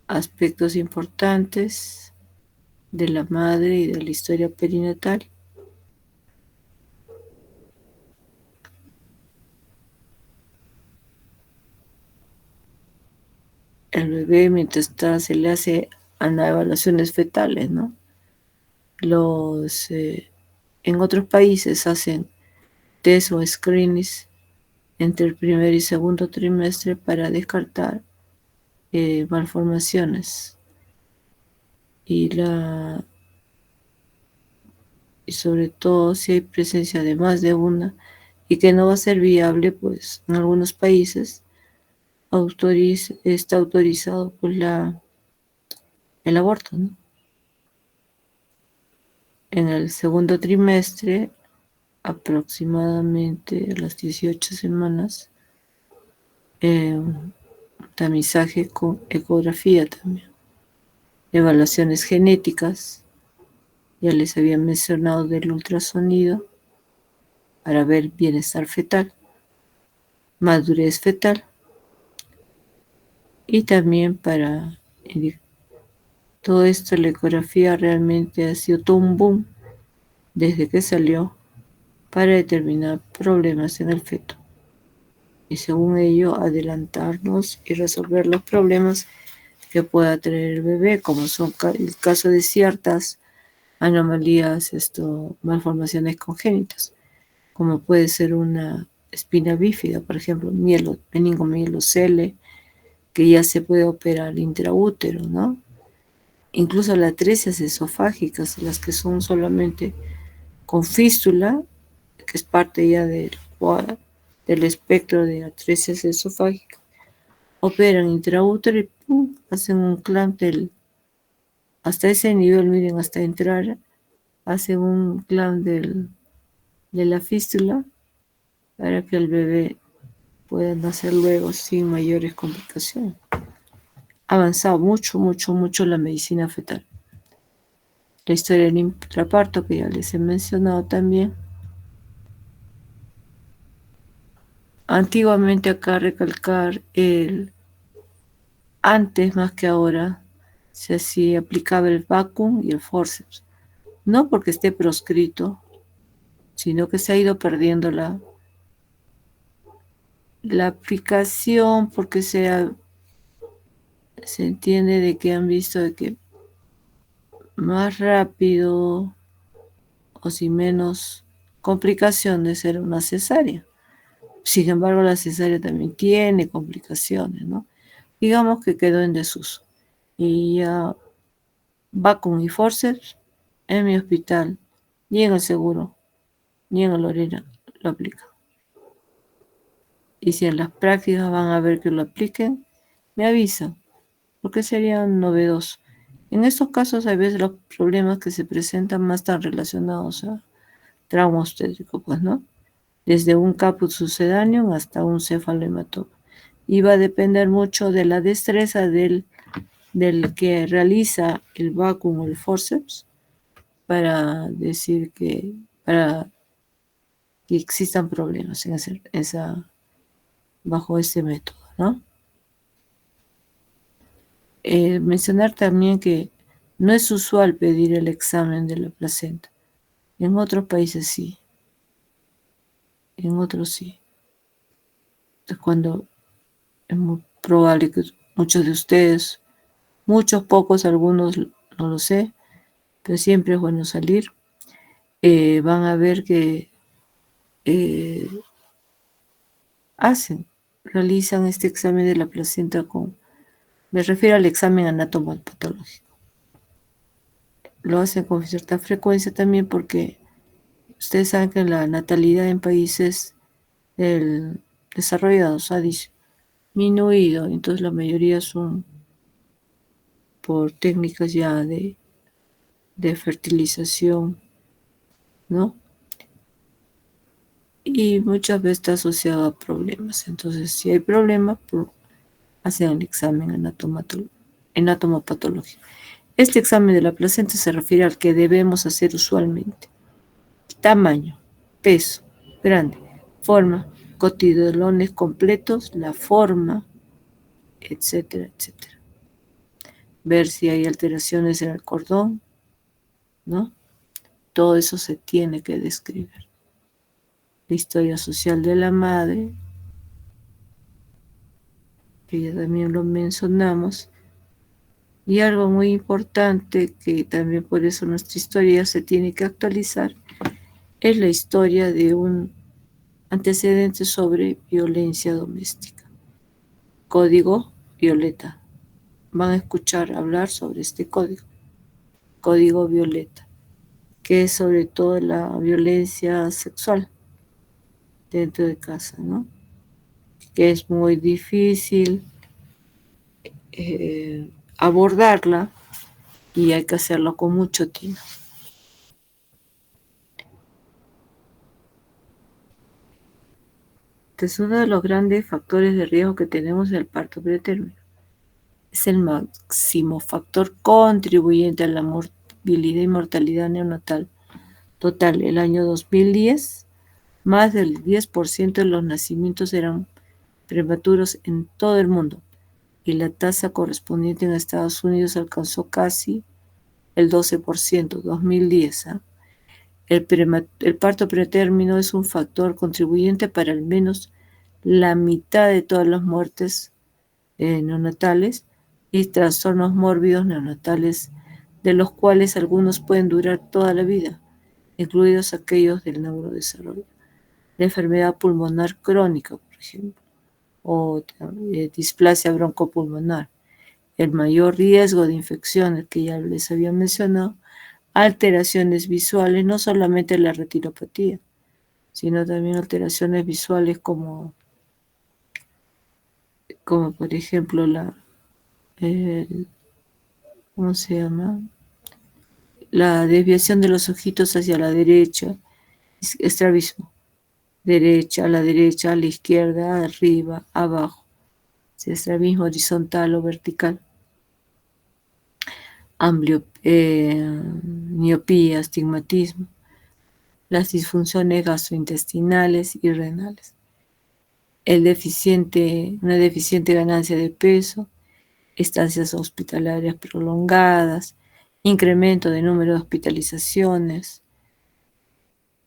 aspectos importantes de la madre y de la historia perinatal. El bebé, mientras está, se le hace evaluaciones fetales, ¿no? En otros países hacen test o screenings entre el primer y segundo trimestre para descartar malformaciones y sobre todo si hay presencia de más de una y que no va a ser viable, pues en algunos países está autorizado pues el aborto, ¿no? En el segundo trimestre, aproximadamente a las 18 semanas, tamizaje con ecografía también, evaluaciones genéticas, ya les había mencionado del ultrasonido para ver bienestar fetal, madurez fetal y también para todo esto. La ecografía realmente ha sido todo un boom desde que salió para determinar problemas en el feto y según ello adelantarnos y resolver los problemas que pueda tener el bebé, como son el caso de ciertas anomalías, malformaciones congénitas, como puede ser una espina bífida, por ejemplo, meningomielocele, que ya se puede operar intraútero, ¿no? Incluso las atresia esofágicas, las que son solamente con fístula, que es parte ya del espectro de atresias esofágicas, operan intraútero y ¡pum!, hacen un clamp hasta ese nivel, miren, hasta entrar, hace un clamp de la fístula para que el bebé pueda nacer luego sin mayores complicaciones. Ha avanzado mucho la medicina fetal. La historia del intraparto, que ya les he mencionado también. Antiguamente acá recalcar antes más que ahora se aplicaba el vacuum y el forceps. No porque esté proscrito, sino que se ha ido perdiendo la aplicación porque se entiende de que han visto de que más rápido o sin menos complicaciones era una cesárea. Sin embargo, la cesárea también tiene complicaciones, ¿no? Digamos que quedó en desuso. Y ya vacuum y forceps en mi hospital, ni en el seguro, ni en el Lorena lo aplican. Y si en las prácticas van a ver que lo apliquen, me avisan, porque sería novedoso. En estos casos, hay veces los problemas que se presentan más están relacionados a trauma obstétrico, pues, ¿no? Desde un caput sucedáneo hasta un cefalohematoma. Y va a depender mucho de la destreza del que realiza el vacuum o el forceps para decir para que existan problemas bajo este método, ¿no? Mencionar también que no es usual pedir el examen de la placenta. En otros países sí, en otros sí. Es cuando es muy probable que muchos de ustedes, muchos, pocos, algunos, no lo sé, pero siempre es bueno salir. Van a ver que eh, realizan este examen de la placenta me refiero al examen anatomopatológico. Lo hacen con cierta frecuencia también porque ustedes saben que la natalidad en países desarrollados ha disminuido, entonces la mayoría son por técnicas ya de fertilización, ¿no? Y muchas veces está asociado a problemas. Entonces, si hay problemas, hacen el examen anatomopatológico. Este examen de la placenta se refiere al que debemos hacer usualmente. Tamaño, peso, grande, forma, cotilones completos, la forma, etcétera, etcétera. Ver si hay alteraciones en el cordón, ¿no? Todo eso se tiene que describir. La historia social de la madre, que ya también lo mencionamos. Y algo muy importante, que también por eso nuestra historia se tiene que actualizar, es la historia de un antecedente sobre violencia doméstica. Código Violeta. Van a escuchar hablar sobre este código Violeta, que es sobre todo la violencia sexual dentro de casa, ¿no? Que es muy difícil abordarla y hay que hacerlo con mucho tino. Es uno de los grandes factores de riesgo que tenemos el parto pretérmino. Es el máximo factor contribuyente a la morbilidad y mortalidad neonatal total. El año 2010, más del 10% de los nacimientos eran prematuros en todo el mundo y la tasa correspondiente en Estados Unidos alcanzó casi el 12%, 2010. El parto pretérmino es un factor contribuyente para al menos la mitad de todas las muertes neonatales y trastornos mórbidos neonatales, de los cuales algunos pueden durar toda la vida, incluidos aquellos del neurodesarrollo. La enfermedad pulmonar crónica, por ejemplo, o displasia broncopulmonar. El mayor riesgo de infecciones que ya les había mencionado, alteraciones visuales, no solamente la retinopatía, sino también alteraciones visuales como por ejemplo ¿cómo se llama? La desviación de los ojitos hacia la derecha, estrabismo. Derecha, a la izquierda, arriba, abajo. Estrabismo horizontal o vertical. Miopía, astigmatismo. Las disfunciones gastrointestinales y renales. Una deficiente ganancia de peso, estancias hospitalarias prolongadas, incremento de número de hospitalizaciones.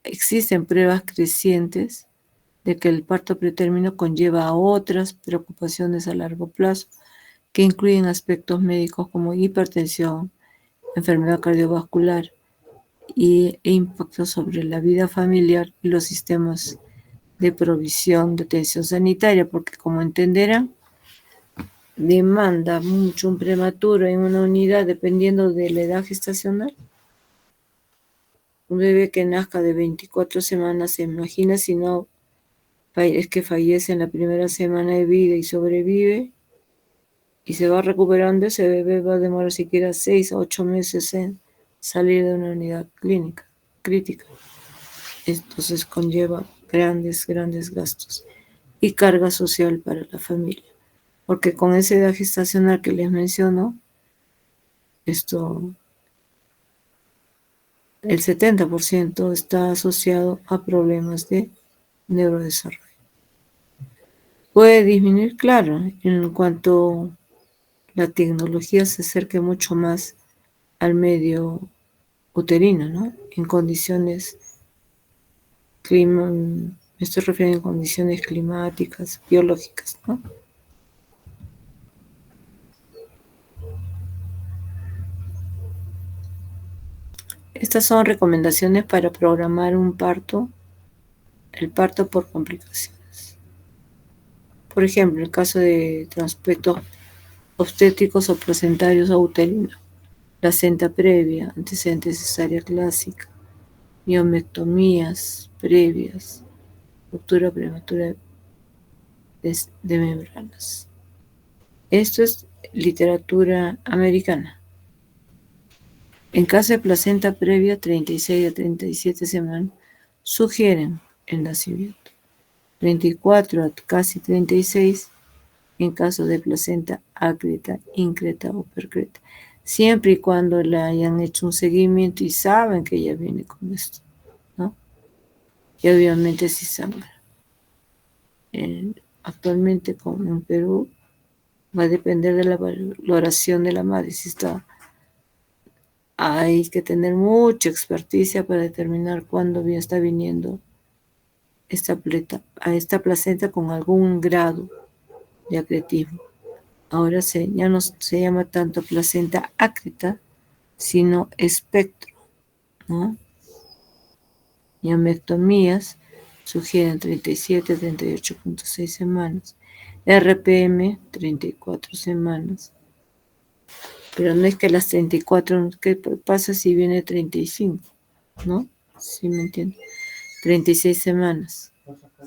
Existen pruebas crecientes de que el parto pretérmino conlleva a otras preocupaciones a largo plazo, que incluyen aspectos médicos como hipertensión, enfermedad cardiovascular e impacto sobre la vida familiar y los sistemas de provisión de atención sanitaria, porque como entenderán, demanda mucho un prematuro en una unidad dependiendo de la edad gestacional. Un bebé que nazca de 24 semanas, se imagina si no es que fallece en la primera semana de vida y sobrevive y se va recuperando, ese bebé va a demorar siquiera 6 a 8 meses en salir de una unidad crítica. Entonces conlleva grandes gastos y carga social para la familia. Porque con esa edad gestacional que les menciono, el 70% está asociado a problemas de neurodesarrollo. Puede disminuir, claro, en cuanto la tecnología se acerque mucho más al medio uterino, ¿no? En condiciones me estoy refiriendo a condiciones climáticas, biológicas, ¿no? Estas son recomendaciones para programar el parto por complicaciones. Por ejemplo, el caso de traspetos obstétricos o placentarios o uterinos, placenta previa, antecedentes cesárea clásica, miomectomías previas, ruptura prematura de membranas. Esto es literatura americana. En caso de placenta previa, 36 a 37 semanas, sugieren el nacimiento. 34 a casi 36 en caso de placenta ácrita, increta o percreta. Siempre y cuando le hayan hecho un seguimiento y saben que ella viene con esto, ¿no? Y obviamente si sangra. Actualmente, como en Perú, va a depender de la valoración de la madre. Hay que tener mucha experticia para determinar cuándo está viniendo esta placenta con algún grado de acretismo. Ahora ya no se llama tanto placenta ácrita, sino espectro, ¿no? Miomectomías sugieren 37 a 38.6 semanas. RPM, 34 semanas. Pero no es que las 34, ¿qué pasa si viene 35? ¿No? ¿Sí me entienden? 36 semanas.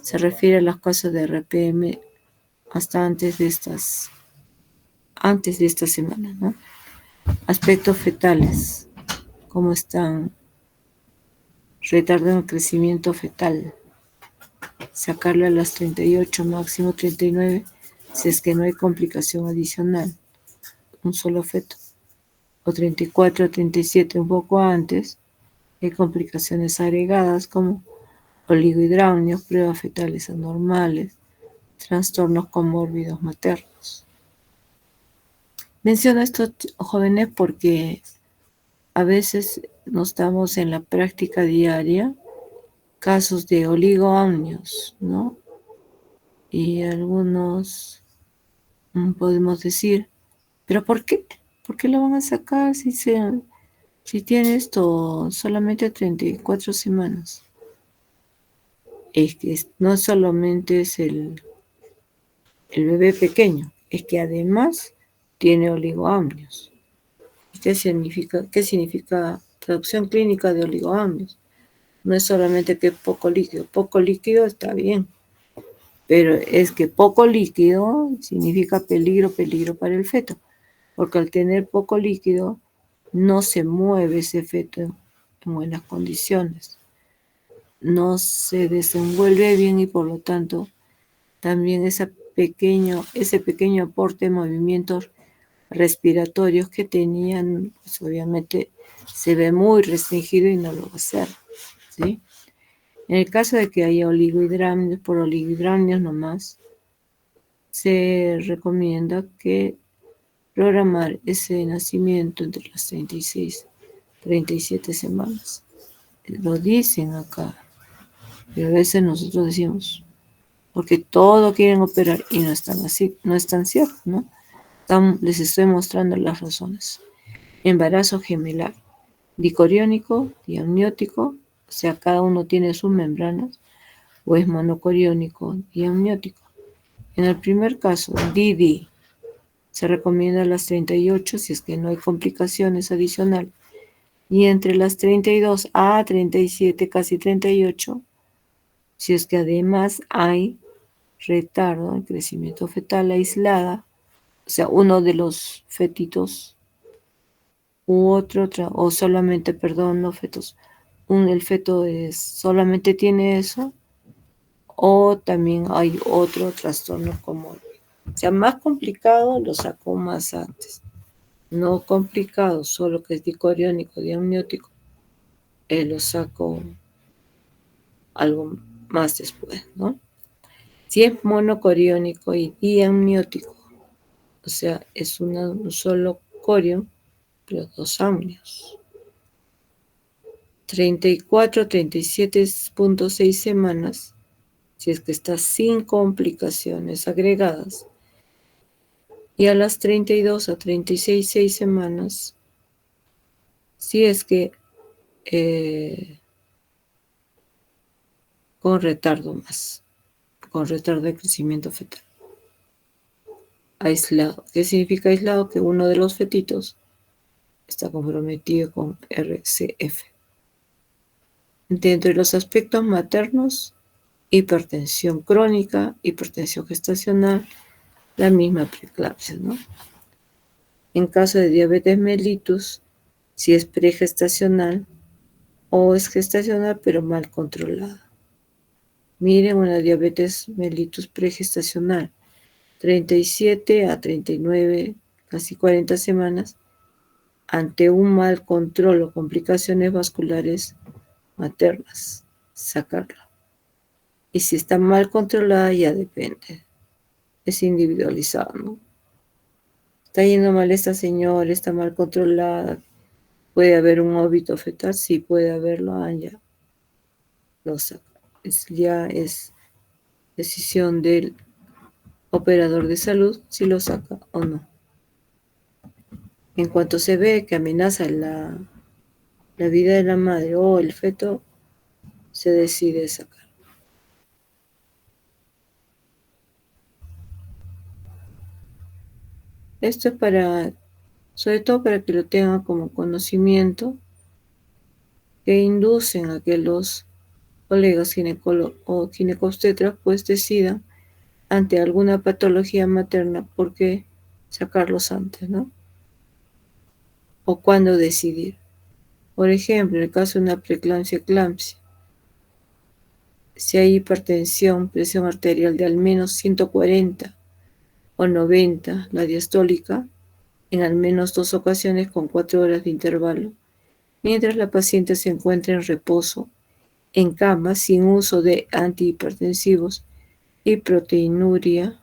Se refiere a las cosas de RPM hasta antes de estas semanas, ¿no? Aspectos fetales. ¿Cómo están? Retardo en el crecimiento fetal. Sacarle a las 38, máximo 39, si es que no hay complicación adicional. Un solo feto. O 34 a 37, un poco antes, hay complicaciones agregadas como oligohidramnios, pruebas fetales anormales, trastornos comórbidos maternos. Menciono estos jóvenes porque a veces notamos en la práctica diaria casos de oligoamnios, ¿no? Y algunos podemos decir, ¿pero por qué? ¿Por qué lo van a sacar si tiene esto solamente 34 semanas? Es que no solamente es el bebé pequeño, es que además tiene oligoamnios. ¿Qué significa traducción clínica de oligoamnios? No es solamente que poco líquido está bien, pero es que poco líquido significa peligro para el feto. porque al tener poco líquido no se mueve ese feto en buenas condiciones, no se desenvuelve bien y por lo tanto también ese pequeño aporte de movimientos respiratorios que tenían, pues obviamente se ve muy restringido y no lo va a hacer, ¿sí? En el caso de que haya oligohidramnios, por oligohidramnios nomás, se recomienda que programar ese nacimiento entre las 36 y 37 semanas. Lo dicen acá, pero a veces nosotros decimos, porque todo quieren operar y no están así, no están ciertos, ¿no? Les estoy mostrando las razones. Embarazo gemelar, dicoriónico, diamniótico, o sea, cada uno tiene sus membranas, o es monocoriónico, diamniótico. En el primer caso, DD, se recomienda las 38 si es que no hay complicaciones adicionales. Y entre las 32 a 37, casi 38, si es que además hay retardo en crecimiento fetal aislada, o sea, uno de los fetitos u otro, o solamente, perdón, no fetos, el feto solamente tiene eso, o también hay otro trastorno como, o sea, más complicado lo sacó más antes, no complicado, solo que es dicoriónico, diamniótico, lo saco algo más después, ¿no? Si es monocoriónico y diamniótico, o sea, es un solo corio, pero dos amnios. 34, 37.6 semanas, si es que está sin complicaciones agregadas. Y a las 32 a 36 semanas, si es que con retardo más, con retardo de crecimiento fetal. Aislado. ¿Qué significa aislado? Que uno de los fetitos está comprometido con RCF. Dentro de los aspectos maternos, hipertensión crónica, hipertensión gestacional, la misma preeclampsia, ¿no? En caso de diabetes mellitus, si es pregestacional o es gestacional pero mal controlada. Miren una diabetes mellitus pregestacional, 37 a 39, casi 40 semanas, ante un mal control o complicaciones vasculares maternas, sacarla. Y si está mal controlada, ya depende. Es individualizado, ¿no? Está yendo mal esta señora, está mal controlada. ¿Puede haber un óbito fetal? Sí, puede haberlo, ya lo saca. Ya es decisión del operador de salud si lo saca o no. En cuanto se ve que amenaza la vida de la madre o el feto, se decide sacar. Esto es sobre todo para que lo tengan como conocimiento, que inducen a que los colegas ginecólogos o ginecobstetras pues decidan ante alguna patología materna por qué sacarlos antes, ¿no? O cuándo decidir. Por ejemplo, en el caso de una preeclampsia, si hay hipertensión, presión arterial de al menos 140 o 90, la diastólica, en al menos 2 ocasiones con 4 horas de intervalo, mientras la paciente se encuentra en reposo, en cama, sin uso de antihipertensivos y proteinuria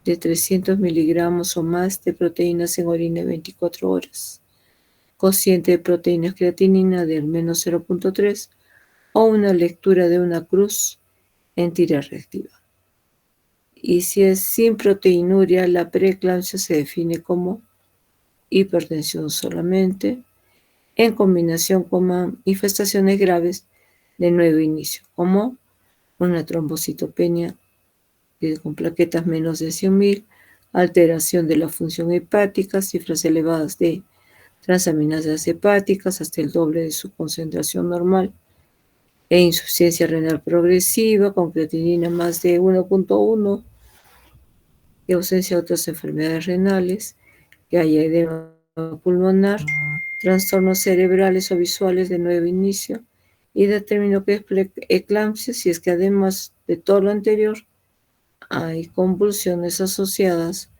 de 300 miligramos o más de proteínas en orina en 24 horas, cociente de proteínas creatinina de al menos 0.3 o una lectura de una cruz en tira reactiva. Y si es sin proteinuria, la preeclampsia se define como hipertensión solamente, en combinación con manifestaciones graves de nuevo inicio, como una trombocitopenia con plaquetas menos de 100.000, alteración de la función hepática, cifras elevadas de transaminasas hepáticas hasta el doble de su concentración normal, e insuficiencia renal progresiva con creatinina más de 1.1 y ausencia de otras enfermedades renales, que haya edema pulmonar, trastornos cerebrales o visuales de nuevo inicio, y determinó que es preeclampsia si es que además de todo lo anterior hay convulsiones asociadas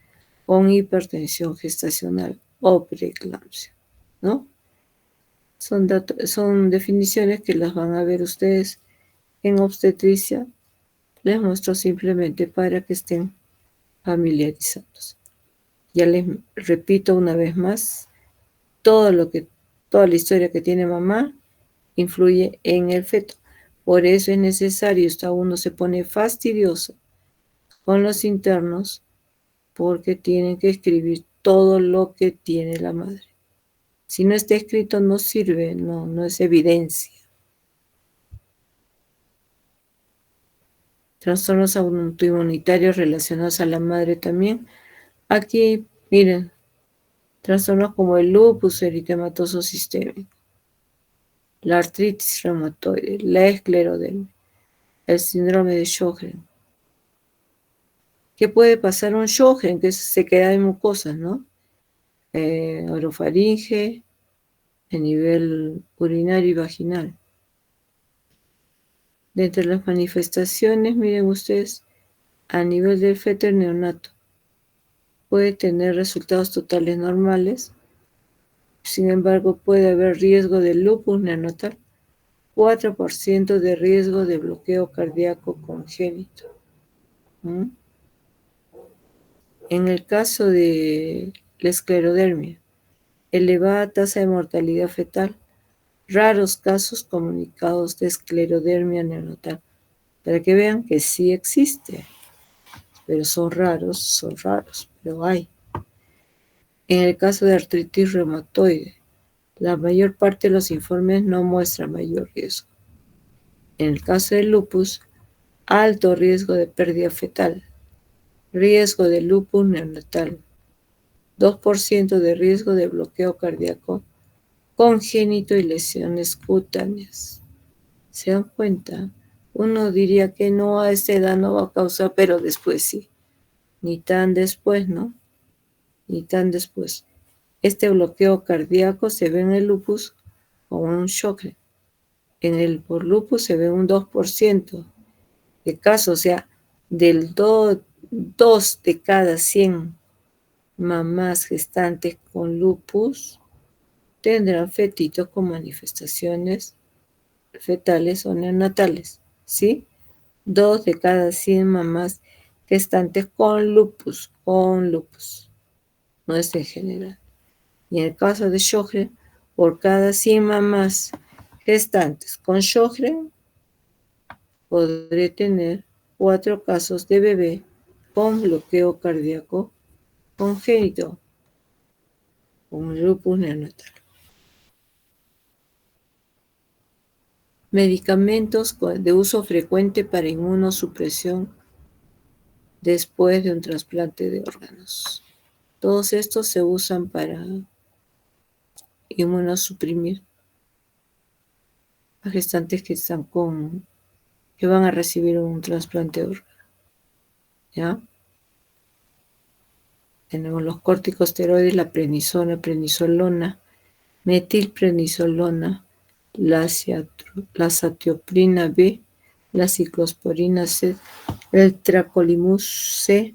con hipertensión gestacional o preeclampsia, ¿no? Son definiciones que las van a ver ustedes en obstetricia. Les muestro simplemente para que estén familiarizados. Ya les repito una vez más, toda la historia que tiene mamá influye en el feto. Por eso es necesario, hasta uno se pone fastidioso con los internos, porque tienen que escribir todo lo que tiene la madre. Si no está escrito no sirve, no es evidencia. Trastornos autoinmunitarios relacionados a la madre también. Aquí, miren, trastornos como el lupus eritematoso sistémico, la artritis reumatoide, la esclerodermia, el síndrome de Sjögren. ¿Qué puede pasar un Sjögren? Que se queda en mucosas, ¿no? Orofaringe, a nivel urinario y vaginal. De entre las manifestaciones, miren ustedes, a nivel del feto neonato, puede tener resultados totales normales. Sin embargo, puede haber riesgo de lupus neonatal, 4% de riesgo de bloqueo cardíaco congénito. ¿Mm? En el caso de la esclerodermia, elevada tasa de mortalidad fetal, raros casos comunicados de esclerodermia neonatal, para que vean que sí existe, pero son raros, pero hay. En el caso de artritis reumatoide, la mayor parte de los informes no muestra mayor riesgo. En el caso del lupus, alto riesgo de pérdida fetal, riesgo de lupus neonatal, 2% de riesgo de bloqueo cardíaco congénito y lesiones cutáneas. ¿Se dan cuenta? Uno diría que no, a esta edad no va a causar, pero después sí. Ni tan después, ¿no? Ni tan después. Este bloqueo cardíaco se ve en el lupus como un Sjögren. En el por lupus se ve un 2% de casos, o sea, del 2 de cada 100 mamás gestantes con lupus tendrán fetitos con manifestaciones fetales o neonatales, ¿sí? 2 de cada 100 mamás gestantes con lupus, no es en general. Y en el caso de Sjögren, por cada 100 mamás gestantes con Sjögren, podré tener 4 casos de bebé con bloqueo cardíaco congénito, con lupus neonatal. Medicamentos de uso frecuente para inmunosupresión después de un trasplante de órganos. Todos estos se usan para inmunosuprimir a gestantes que van a recibir un trasplante de órgano. ¿Ya? Tenemos los corticosteroides, la prednisolona, metilprednisolona, la azatioprina B, la ciclosporina C, el tracolimus C,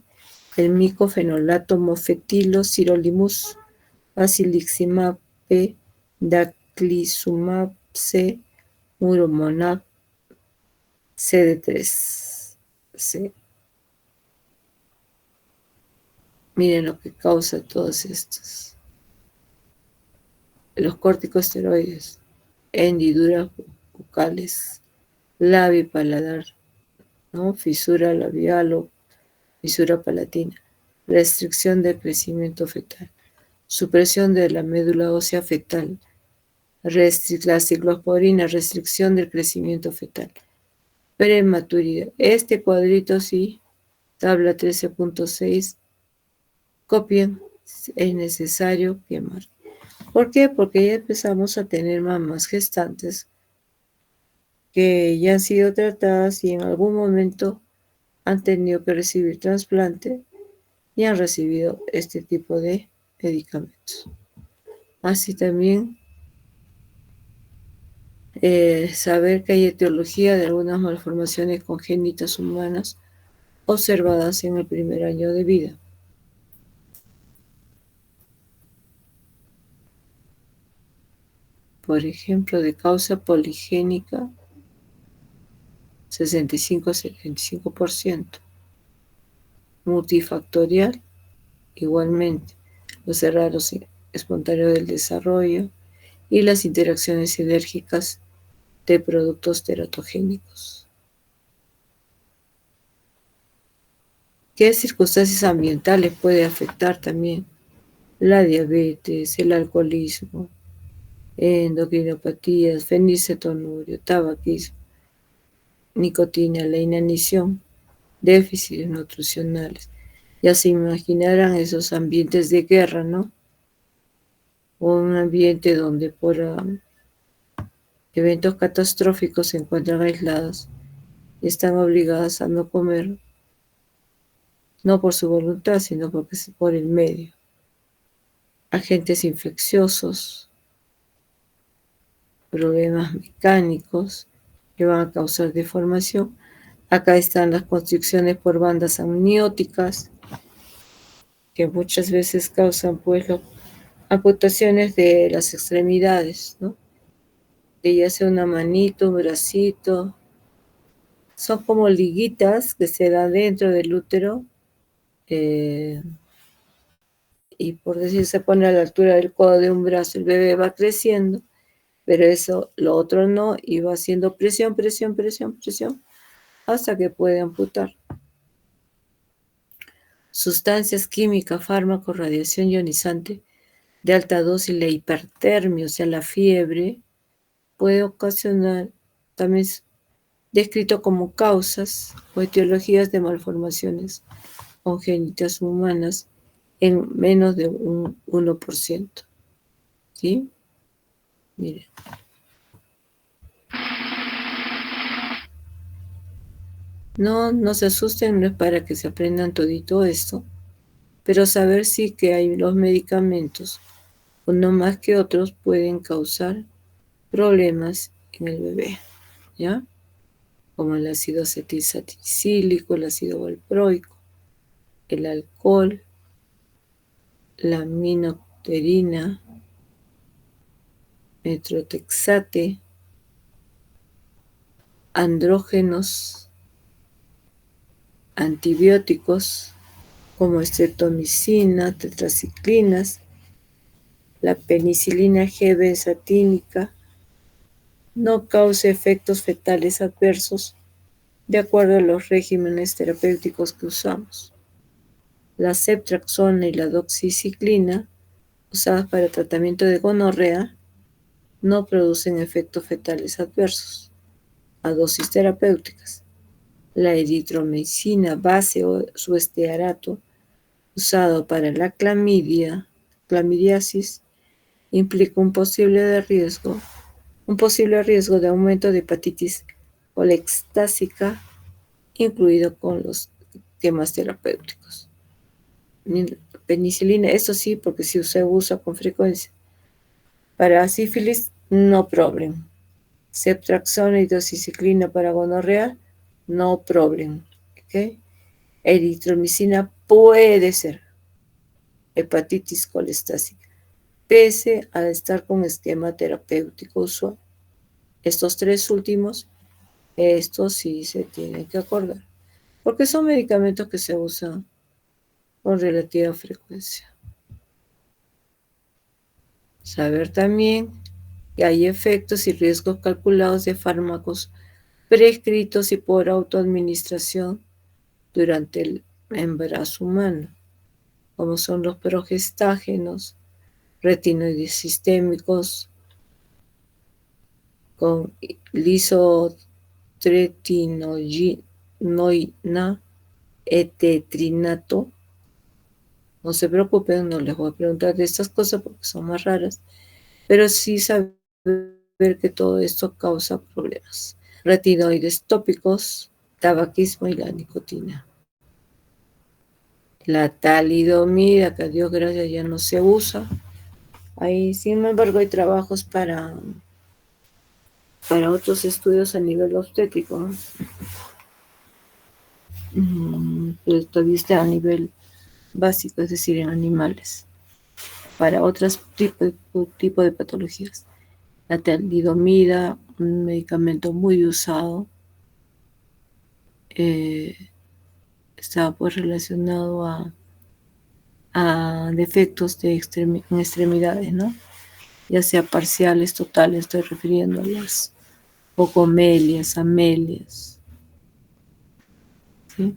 el micofenolato mofetilo, sirolimus, aciliximab P, daclizumab C, muromonab CD3C. Miren lo que causa todos estos. Los corticosteroides, hendiduras bucales, labio y paladar, ¿no? Fisura labial o fisura palatina, restricción del crecimiento fetal, supresión de la médula ósea fetal, la ciclosporina, restricción del crecimiento fetal, prematuridad. Este cuadrito sí, tabla 13.6, copien, es necesario quemar. ¿Por qué? Porque ya empezamos a tener mamás gestantes que ya han sido tratadas y en algún momento han tenido que recibir trasplante y han recibido este tipo de medicamentos. Así también saber que hay etiología de algunas malformaciones congénitas humanas observadas en el primer año de vida. Por ejemplo, de causa poligénica, 65-75%. Multifactorial, igualmente. Los errores espontáneos del desarrollo y las interacciones sinérgicas de productos teratogénicos. ¿Qué circunstancias ambientales puede afectar también? La diabetes, el alcoholismo, endocrinopatías, fenilcetonuria, tabaquismo, nicotina, la inanición, déficits nutricionales. Ya se imaginarán esos ambientes de guerra, ¿no? O un ambiente donde por eventos catastróficos se encuentran aislados y están obligadas a no comer, no por su voluntad, sino porque es por el medio. Agentes infecciosos, problemas mecánicos que van a causar deformación. Acá están las constricciones por bandas amnióticas, que muchas veces causan pues amputaciones de las extremidades, ¿no? De ya sea una manito, un bracito. Son como liguitas que se dan dentro del útero y por decir se pone a la altura del codo de un brazo, el bebé va creciendo, pero eso, lo otro no, y va haciendo presión, presión, presión, presión, hasta que puede amputar. Sustancias químicas, fármacos, radiación ionizante de alta dosis, la hipertermia, o sea, la fiebre, puede ocasionar, también descrito como causas o etiologías de malformaciones congénitas humanas en menos de un 1%. ¿Sí? Miren. No se asusten, no es para que se aprendan todito esto, pero saber sí que hay los medicamentos, uno más que otros, pueden causar problemas en el bebé, ¿ya? Como el ácido acetilsalicílico, el ácido valproico, el alcohol, la aminopterina, metrotexate, andrógenos, antibióticos como estreptomicina, tetraciclinas, la penicilina G-benzatínica, no causa efectos fetales adversos de acuerdo a los regímenes terapéuticos que usamos. La ceftriaxona y la doxiciclina, usadas para tratamiento de gonorrea, no producen efectos fetales adversos a dosis terapéuticas. La eritromicina base o su estearato, usado para la clamidiasis, implica un posible riesgo de aumento de hepatitis colextásica, incluido con los esquemas terapéuticos. Penicilina, eso sí, porque si se usa con frecuencia. Para sífilis, no problem. Ceftriaxona y doxiciclina para gonorrea, no problem. ¿Okay? Eritromicina puede ser hepatitis colestásica, pese a estar con esquema terapéutico usual. Estos tres últimos, estos sí se tienen que acordar, porque son medicamentos que se usan con relativa frecuencia. Saber también que hay efectos y riesgos calculados de fármacos prescritos y por autoadministración durante el embarazo humano, como son los progestágenos, retinoides sistémicos con lisotretinoina, etetrinato. No se preocupen, no les voy a preguntar de estas cosas porque son más raras, pero sí saber que todo esto causa problemas. Retinoides tópicos, tabaquismo y la nicotina. La talidomida, que a Dios gracias ya no se usa. Ahí, sin embargo, hay trabajos para otros estudios a nivel obstétrico, ¿no? Pero todavía está a nivel básico, es decir, en animales, para otros tipo de patologías. La talidomida, un medicamento muy usado, está pues relacionado a defectos en extremidades, ¿no? Ya sea parciales, totales, estoy refiriendo a las pocomelias, amelias, ¿sí?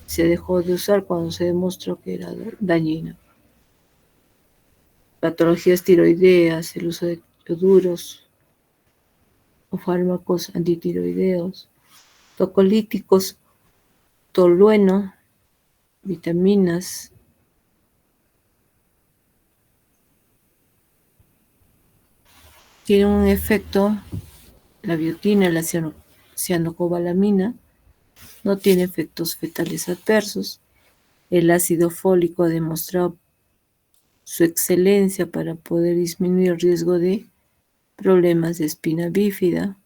Se dejó de usar cuando se demostró que era dañina. Patologías tiroideas, el uso de ioduros o fármacos antitiroideos, tocolíticos, tolueno, vitaminas. Tienen un efecto, la biotina, la cianocobalamina, no tiene efectos fetales adversos. El ácido fólico ha demostrado su excelencia para poder disminuir el riesgo de problemas de espina bífida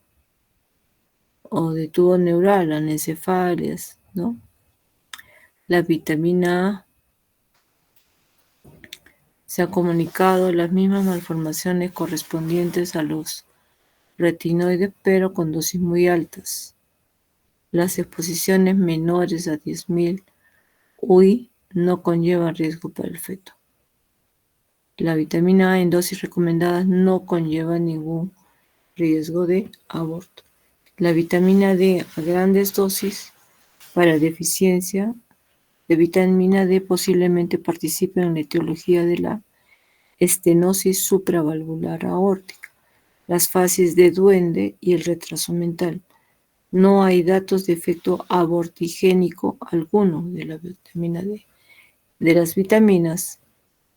o de tubo neural, anencefalias, ¿no? La vitamina A, se ha comunicado las mismas malformaciones correspondientes a los retinoides, pero con dosis muy altas. Las exposiciones menores a 10.000 UI no conllevan riesgo para el feto. La vitamina A en dosis recomendadas no conlleva ningún riesgo de aborto. La vitamina D a grandes dosis para deficiencia de vitamina D posiblemente participe en la etiología de la estenosis supravalvular aórtica, las fases de Duende y el retraso mental. No hay datos de efecto abortigénico alguno de la vitamina D. De las vitaminas,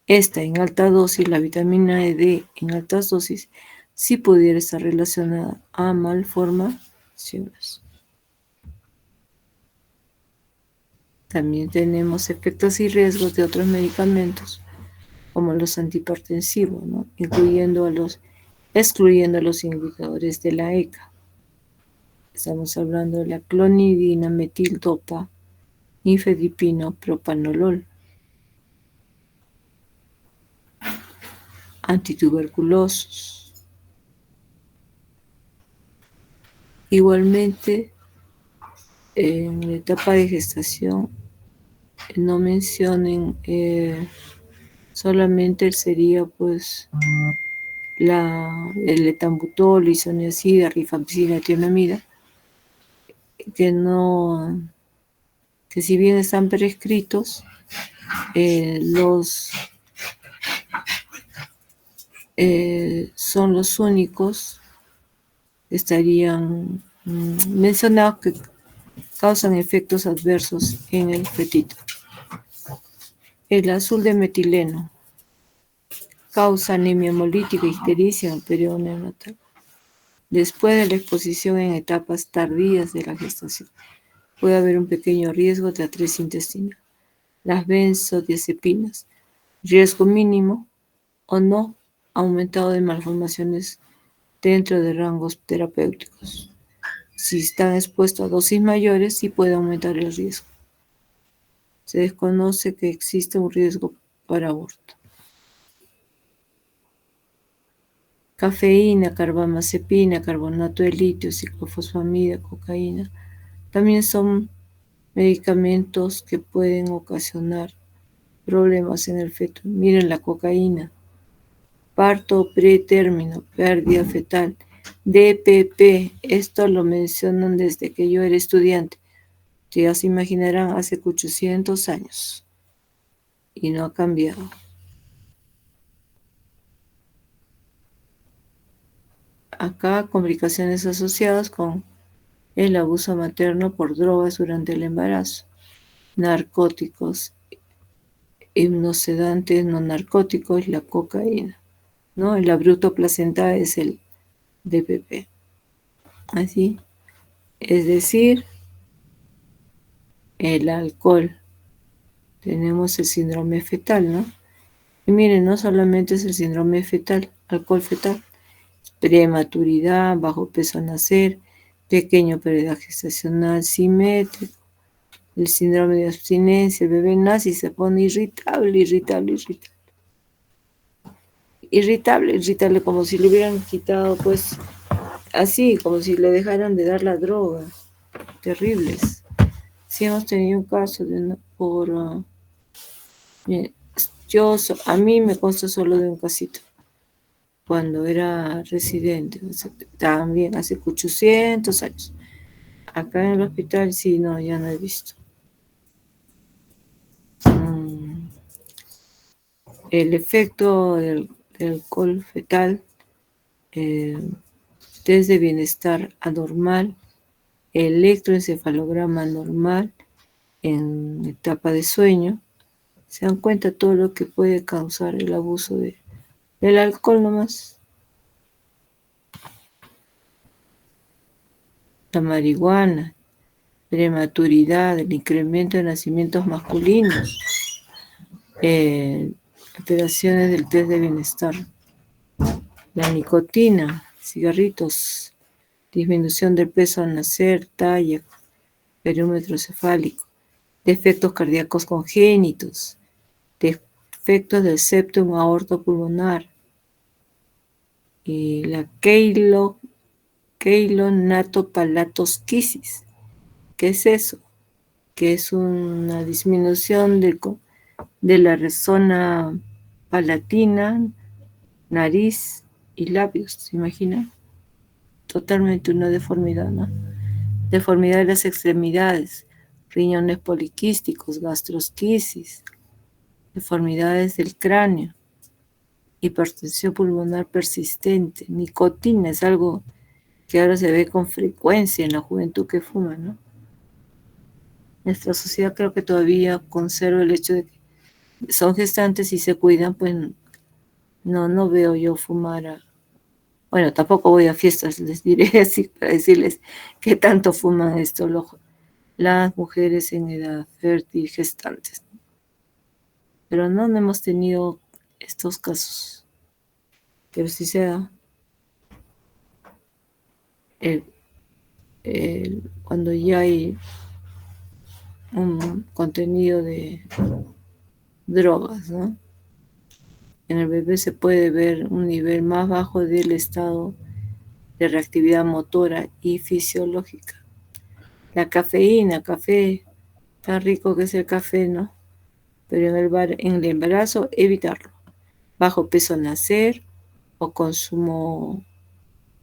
esta en alta dosis, la vitamina D en altas dosis, sí pudiera estar relacionada a malformaciones. También tenemos efectos y riesgos de otros medicamentos, como los antihipertensivos, ¿no? Excluyendo a los inhibidores de la ECA. Estamos hablando de la clonidina, metildopa, nifedipino, propanolol. Antituberculosos. Igualmente, en la etapa de gestación, no mencionen solamente sería pues el etambutol, isoniazida, rifampicina, tiamida, que si bien están prescritos, son los únicos que estarían mencionados que causan efectos adversos en el fetito. El azul de metileno causa anemia hemolítica e ictericia en el periodo neonatal. Después de la exposición en etapas tardías de la gestación, puede haber un pequeño riesgo de atresia intestinal. Las benzodiazepinas, riesgo mínimo o no aumentado de malformaciones dentro de rangos terapéuticos. Si están expuestos a dosis mayores, sí puede aumentar el riesgo. Se desconoce que existe un riesgo para aborto. Cafeína, carbamazepina, carbonato de litio, ciclofosfamida, cocaína, también son medicamentos que pueden ocasionar problemas en el feto. Miren la cocaína, parto pretérmino, pérdida fetal, DPP, esto lo mencionan desde que yo era estudiante. Ya se imaginarán, hace 800 años y no ha cambiado. Acá, complicaciones asociadas con el abuso materno por drogas durante el embarazo, narcóticos, hipnosedantes no narcóticos, la cocaína, ¿no? El abrupto placenta es el DPP. Así, es decir, el alcohol tenemos el síndrome fetal, ¿no? Y miren, no solamente es el síndrome fetal, alcohol fetal, prematuridad, bajo peso al nacer, pequeño periodo gestacional simétrico, el síndrome de abstinencia, el bebé nace y se pone irritable, como si le hubieran quitado, pues, así, como si le dejaran de dar la droga, terribles. Sí hemos tenido un caso a mí me consta solo de un casito, cuando era residente, o sea, también hace 800 años. Acá en el hospital sí, no, ya no he visto. El efecto del alcohol fetal, test de bienestar anormal, electroencefalograma normal en etapa de sueño. Se dan cuenta todo lo que puede causar el abuso del alcohol nomás. La marihuana, prematuridad, el incremento de nacimientos masculinos, alteraciones del test de bienestar, la nicotina, cigarritos, disminución del peso al nacer, talla, perímetro cefálico, defectos cardíacos congénitos, defectos del septum aorto pulmonar, y la keilonatopalatosquisis. ¿Qué es eso? Que es una disminución de la zona palatina, nariz y labios, ¿se imaginan? Totalmente una deformidad, ¿no? Deformidad de las extremidades, riñones poliquísticos, gastrosquisis, deformidades del cráneo, hipertensión pulmonar persistente, nicotina, es algo que ahora se ve con frecuencia en la juventud que fuma, ¿no? Nuestra sociedad creo que todavía conserva el hecho de que son gestantes y se cuidan, pues no veo yo fumar. Bueno, tampoco voy a fiestas, les diré así para decirles qué tanto fuman esto las mujeres en edad fértil, gestantes. Pero no hemos tenido estos casos. Pero sí se da. Cuando ya hay un contenido de drogas, ¿no? En el bebé se puede ver un nivel más bajo del estado de reactividad motora y fisiológica. La cafeína, café, tan rico que es el café, ¿no? Pero en el embarazo, evitarlo. Bajo peso al nacer o consumo,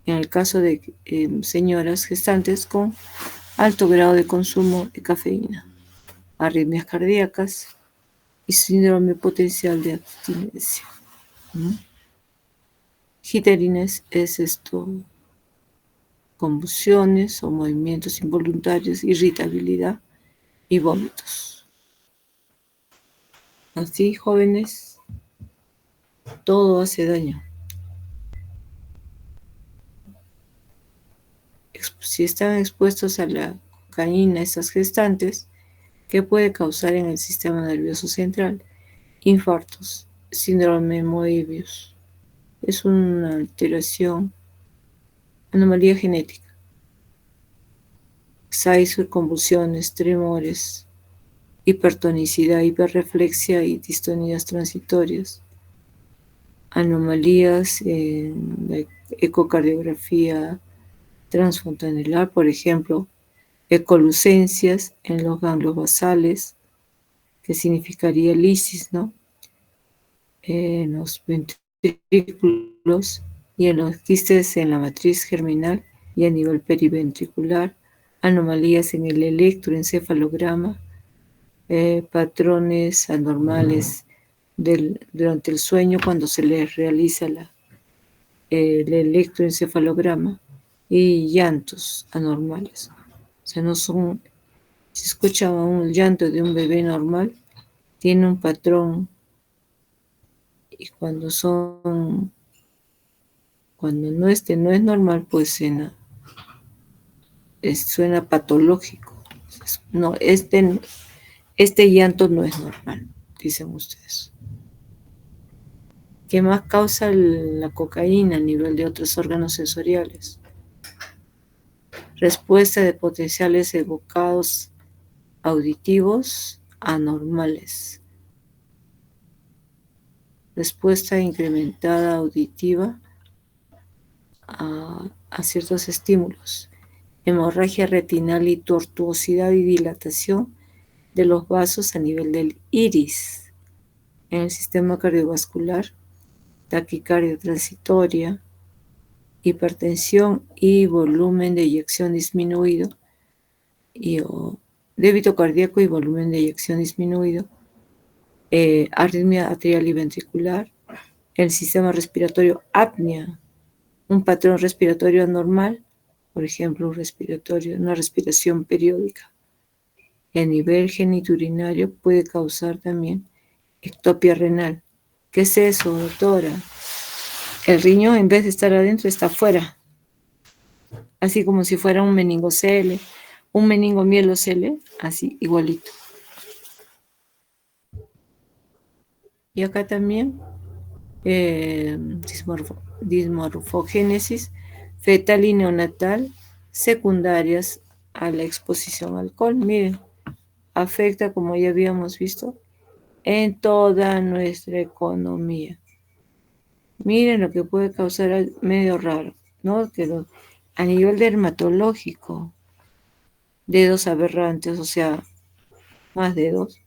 en el caso de señoras gestantes con alto grado de consumo de cafeína, arritmias cardíacas y síndrome potencial de abstinencia. Jitterines es esto, convulsiones o movimientos involuntarios, irritabilidad y vómitos. Así, jóvenes, todo hace daño. Si están expuestos a la cocaína, estas gestantes, ¿qué puede causar en el sistema nervioso central? Infartos, síndrome de Moebius. Es una alteración, anomalía genética. Xaizur, convulsiones, tremores, hipertonicidad, hiperreflexia y distonías transitorias. Anomalías en la ecocardiografía transfontanelar, por ejemplo, ecolucencias en los ganglios basales, que significaría lisis, ¿no? En los ventrículos y en los quistes en la matriz germinal y a nivel periventricular, anomalías en el electroencefalograma, patrones anormales durante el sueño cuando se les realiza el electroencefalograma y llantos anormales. O sea, no son, si escucha un llanto de un bebé normal, tiene un patrón, y cuando no es normal, pues suena patológico. No, Este llanto no es normal, dicen ustedes. ¿Qué más causa la cocaína a nivel de otros órganos sensoriales? Respuesta de potenciales evocados auditivos anormales. Respuesta incrementada auditiva a ciertos estímulos. Hemorragia retinal y tortuosidad y dilatación de los vasos a nivel del iris. En el sistema cardiovascular, taquicardia transitoria, hipertensión y volumen de eyección disminuido, o débito cardíaco y volumen de eyección disminuido, arritmia atrial y ventricular, el sistema respiratorio, apnea, un patrón respiratorio anormal, por ejemplo, una respiración periódica. El nivel genitourinario puede causar también ectopia renal. ¿Qué es eso, doctora? El riñón, en vez de estar adentro, está afuera. Así como si fuera un meningocele, un meningomielocele, así, igualito. Y acá también, dismorfogénesis fetal y neonatal secundarias a la exposición al alcohol. Miren, afecta, como ya habíamos visto, en toda nuestra economía. Miren lo que puede causar, medio raro, ¿no? Que a nivel dermatológico, dedos aberrantes, o sea, más dedos,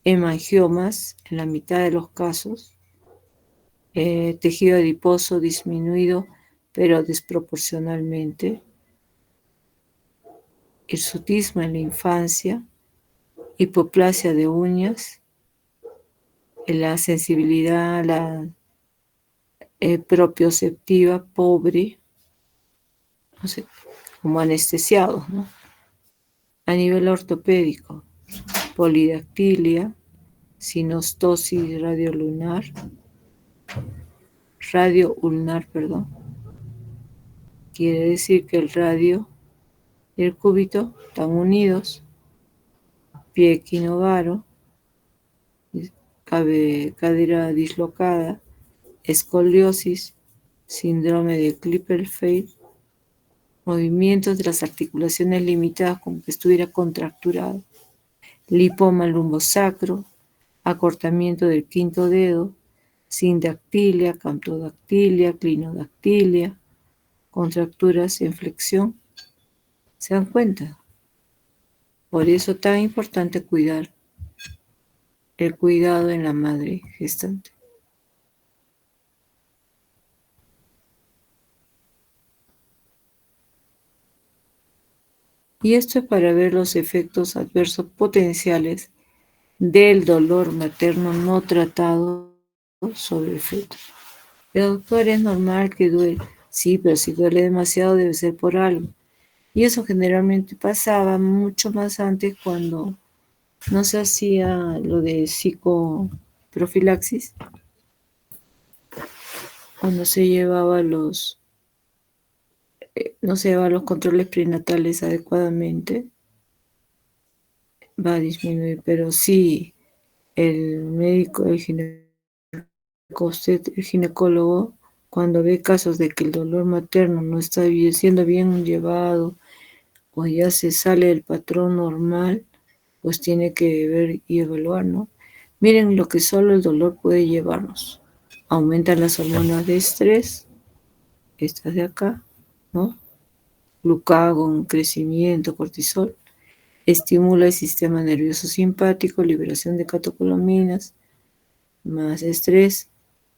hemangiomas en la mitad de los casos, tejido adiposo disminuido, pero desproporcionalmente, hirsutismo en la infancia, hipoplasia de uñas, la sensibilidad, la propioceptiva pobre, no sé, como anestesiados, ¿no? A nivel ortopédico, polidactilia, sinostosis radioulnar, perdón. Quiere decir que el radio y el cúbito están unidos, pie equinovaro, cadera dislocada, escoliosis, síndrome de Klippel-Feil, movimientos de las articulaciones limitadas como que estuviera contracturado, lipoma lumbosacro, acortamiento del quinto dedo, sindactilia, camptodactilia, clinodactilia, contracturas en flexión. ¿Se dan cuenta? Por eso es tan importante cuidar el cuidado en la madre gestante. Y esto es para ver los efectos adversos potenciales del dolor materno no tratado sobre el feto. El doctor, es normal que duele. Sí, pero si duele demasiado debe ser por algo. Y eso generalmente pasaba mucho más antes cuando no se hacía lo de psicoprofilaxis, cuando no se llevaban los controles prenatales adecuadamente, va a disminuir. Pero sí, el médico, el ginecólogo, cuando ve casos de que el dolor materno no está siendo bien llevado o ya se sale del patrón normal, pues tiene que ver y evaluar, ¿no? Miren lo que solo el dolor puede llevarnos. Aumentan las hormonas de estrés, estas de acá, ¿no? Glucagón, crecimiento, cortisol. Estimula el sistema nervioso simpático, liberación de catecolaminas, más estrés,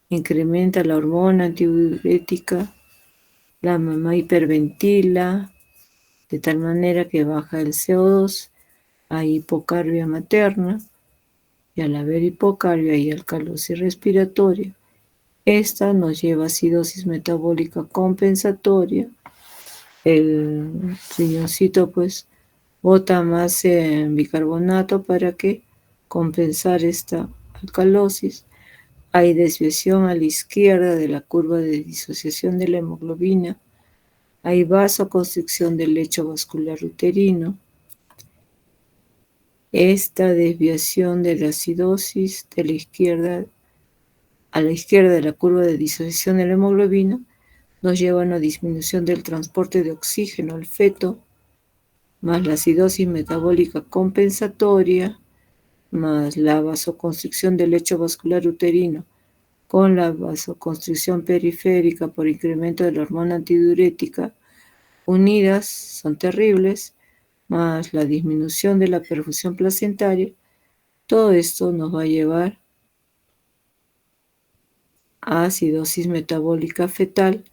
incrementa la hormona antidiurética, la mamá hiperventila, de tal manera que baja el CO2, hay hipocarbia materna, y al haber hipocarbia y alcalosis respiratoria, esta nos lleva a acidosis metabólica compensatoria. El riñoncito pues bota más bicarbonato para que compensar esta alcalosis. Hay desviación a la izquierda de la curva de disociación de la hemoglobina. Hay vasoconstricción del lecho vascular uterino. Esta desviación de la acidosis de la izquierda a la izquierda de la curva de disociación de la hemoglobina nos lleva a una disminución del transporte de oxígeno al feto, más la acidosis metabólica compensatoria, más la vasoconstricción del lecho vascular uterino, con la vasoconstricción periférica por incremento de la hormona antidiurética, unidas son terribles, más la disminución de la perfusión placentaria. Todo esto nos va a llevar a acidosis metabólica fetal,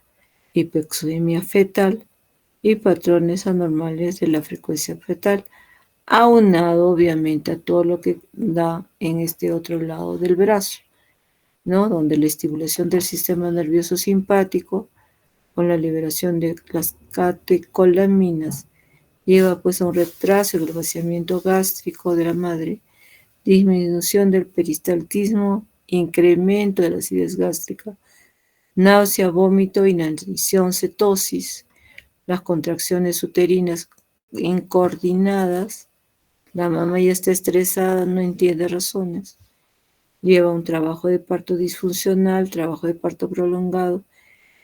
hipoxemia fetal y patrones anormales de la frecuencia fetal, aunado obviamente a todo lo que da en este otro lado del brazo, ¿no? Donde la estimulación del sistema nervioso simpático con la liberación de las catecolaminas lleva pues a un retraso del vaciamiento gástrico de la madre, disminución del peristaltismo, incremento de la acidez gástrica, náusea, vómito, inanición, cetosis, las contracciones uterinas incoordinadas, la mamá ya está estresada, no entiende razones, lleva un trabajo de parto disfuncional, trabajo de parto prolongado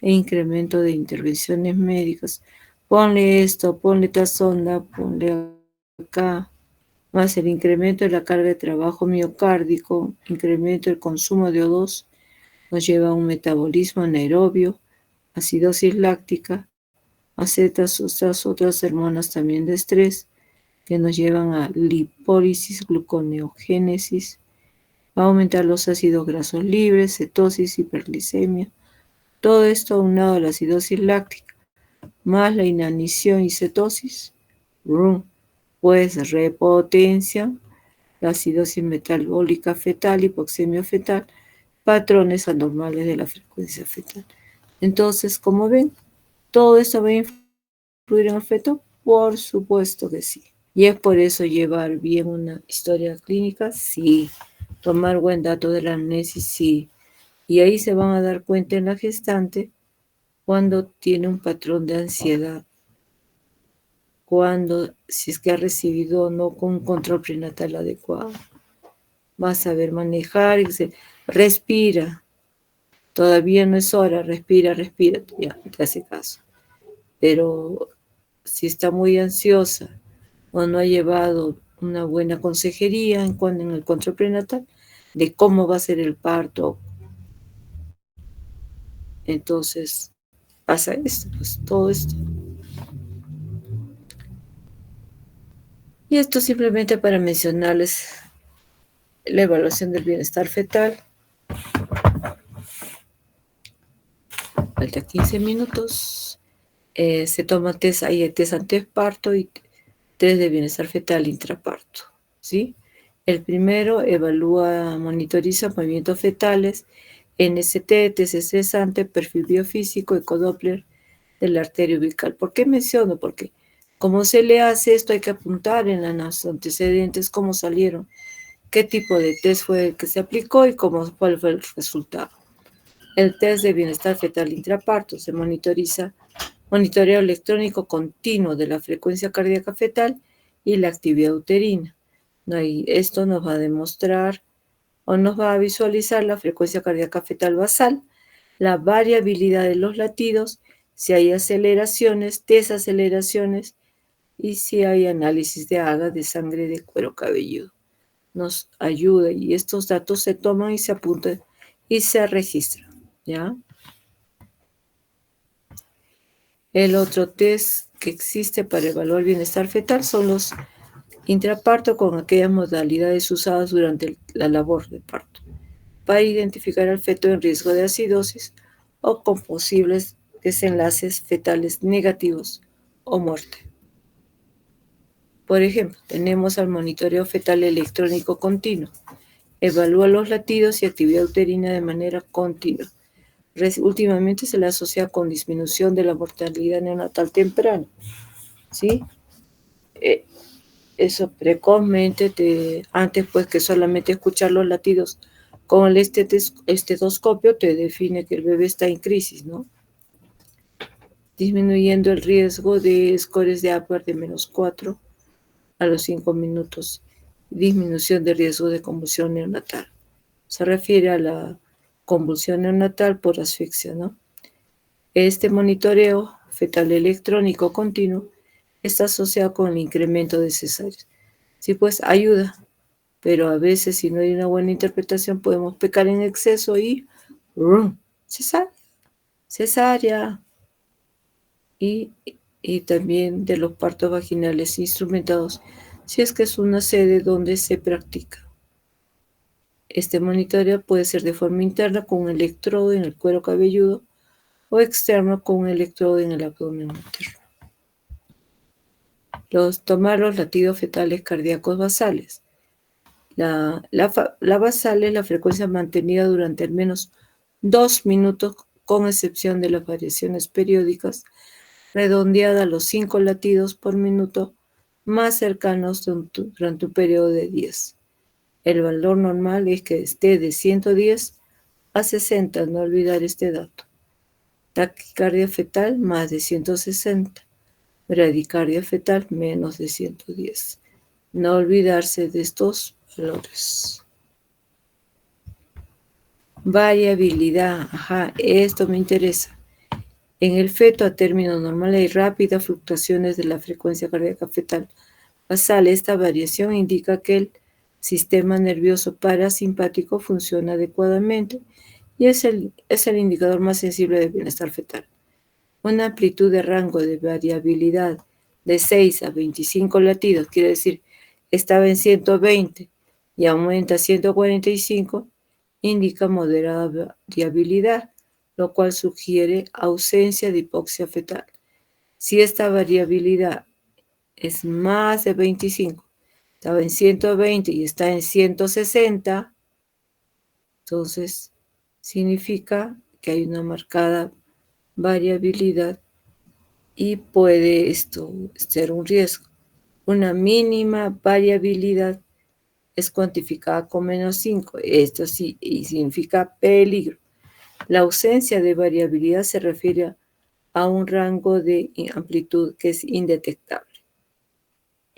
e incremento de intervenciones médicas. Ponle esto, ponle esta sonda, ponle acá, más el incremento de la carga de trabajo miocárdico, incremento del consumo de O2, nos lleva a un metabolismo anaerobio, acidosis láctica, estas otras hormonas también de estrés, que nos llevan a lipólisis, gluconeogénesis, va a aumentar los ácidos grasos libres, cetosis, hiperglicemia. Todo esto aunado a la acidosis láctica, más la inanición y cetosis, pues repotencia la acidosis metabólica fetal, hipoxemia fetal, patrones anormales de la frecuencia fetal. Entonces, como ven, ¿todo esto va a influir en el feto? Por supuesto que sí. Y es por eso llevar bien una historia clínica, sí. Tomar buen dato de la amnesis, sí. Y ahí se van a dar cuenta en la gestante cuando tiene un patrón de ansiedad, cuando, si es que ha recibido o no con un control prenatal adecuado. Va a saber manejar y dice, respira, todavía no es hora, respira, ya, te hace caso. Pero si está muy ansiosa o no ha llevado una buena consejería en el control prenatal de cómo va a ser el parto, entonces pasa esto, pues todo esto. Y esto simplemente para mencionarles la evaluación del bienestar fetal. Falta 15 minutos. Se toma test, hay test antes parto y test de bienestar fetal intraparto, ¿sí? El primero evalúa, monitoriza movimientos fetales, NST, test estresante, perfil biofísico, ecodoppler de la arteria ubical. ¿Por qué menciono? Porque como se le hace esto, hay que apuntar en los antecedentes cómo salieron, qué tipo de test fue el que se aplicó y cuál fue el resultado. El test de bienestar fetal intraparto se monitoreo electrónico continuo de la frecuencia cardíaca fetal y la actividad uterina. Esto nos va a demostrar o nos va a visualizar la frecuencia cardíaca fetal basal, la variabilidad de los latidos, si hay aceleraciones, desaceleraciones y si hay análisis de AGA de sangre de cuero cabelludo. Nos ayuda y estos datos se toman y se apuntan y se registran, ¿ya? El otro test que existe para evaluar el bienestar fetal son los intraparto con aquellas modalidades usadas durante la labor de parto para identificar al feto en riesgo de acidosis o con posibles desenlaces fetales negativos o muerte. Por ejemplo, tenemos al monitoreo fetal electrónico continuo. Evalúa los latidos y actividad uterina de manera continua. Últimamente se le asocia con disminución de la mortalidad neonatal temprana, ¿sí? Eso precozmente, antes pues que solamente escuchar los latidos con el estetoscopio te define que el bebé está en crisis, ¿no? Disminuyendo el riesgo de scores de Apgar de -4 a los 5 minutos. disminución de riesgo de convulsión neonatal. Se refiere a la convulsión neonatal por asfixia, ¿no? Este monitoreo fetal electrónico continuo está asociado con el incremento de cesáreas. Sí, pues ayuda, pero a veces si no hay una buena interpretación podemos pecar en exceso y cesárea. Y también de los partos vaginales instrumentados, si es que es una sede donde se practica. Este monitoreo puede ser de forma interna con un electrodo en el cuero cabelludo o externo con un electrodo en el abdomen materno. Tomar los latidos fetales cardíacos basales. La basal es la frecuencia mantenida durante al menos 2 minutos, con excepción de las variaciones periódicas, redondeada a los 5 latidos por minuto más cercanos durante un periodo de 10. El valor normal es que esté de 110 a 60, no olvidar este dato. Taquicardia fetal más de 160, bradicardia fetal menos de 110. No olvidarse de estos valores. Variabilidad, esto me interesa. En el feto a término normal hay rápidas fluctuaciones de la frecuencia cardíaca fetal basal. Esta variación indica que el sistema nervioso parasimpático funciona adecuadamente y es el indicador más sensible del bienestar fetal. Una amplitud de rango de variabilidad de 6 a 25 latidos, quiere decir, estaba en 120 y aumenta a 145, indica moderada variabilidad, lo cual sugiere ausencia de hipoxia fetal. Si esta variabilidad es más de 25, estaba en 120 y está en 160, entonces significa que hay una marcada variabilidad y puede esto ser un riesgo. Una mínima variabilidad es cuantificada con -5. Esto sí significa peligro. La ausencia de variabilidad se refiere a un rango de amplitud que es indetectable.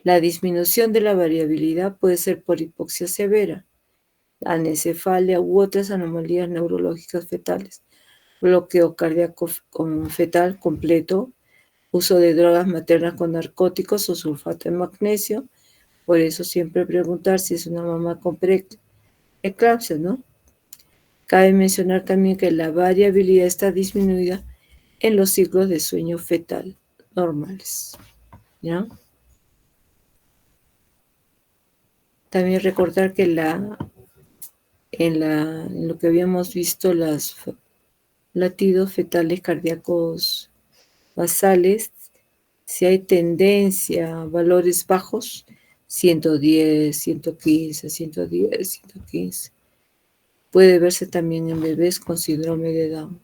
La disminución de la variabilidad puede ser por hipoxia severa, anencefalia u otras anomalías neurológicas fetales, bloqueo cardíaco fetal completo, uso de drogas maternas con narcóticos o sulfato de magnesio. Por eso siempre preguntar si es una mamá con preeclampsia, ¿no? Cabe mencionar también que la variabilidad está disminuida en los ciclos de sueño fetal normales, ¿ya? También recordar que en lo que habíamos visto, los latidos fetales cardíacos basales, si hay tendencia a valores bajos, 110, 115, 110, 115. Puede verse también en bebés con síndrome de Down.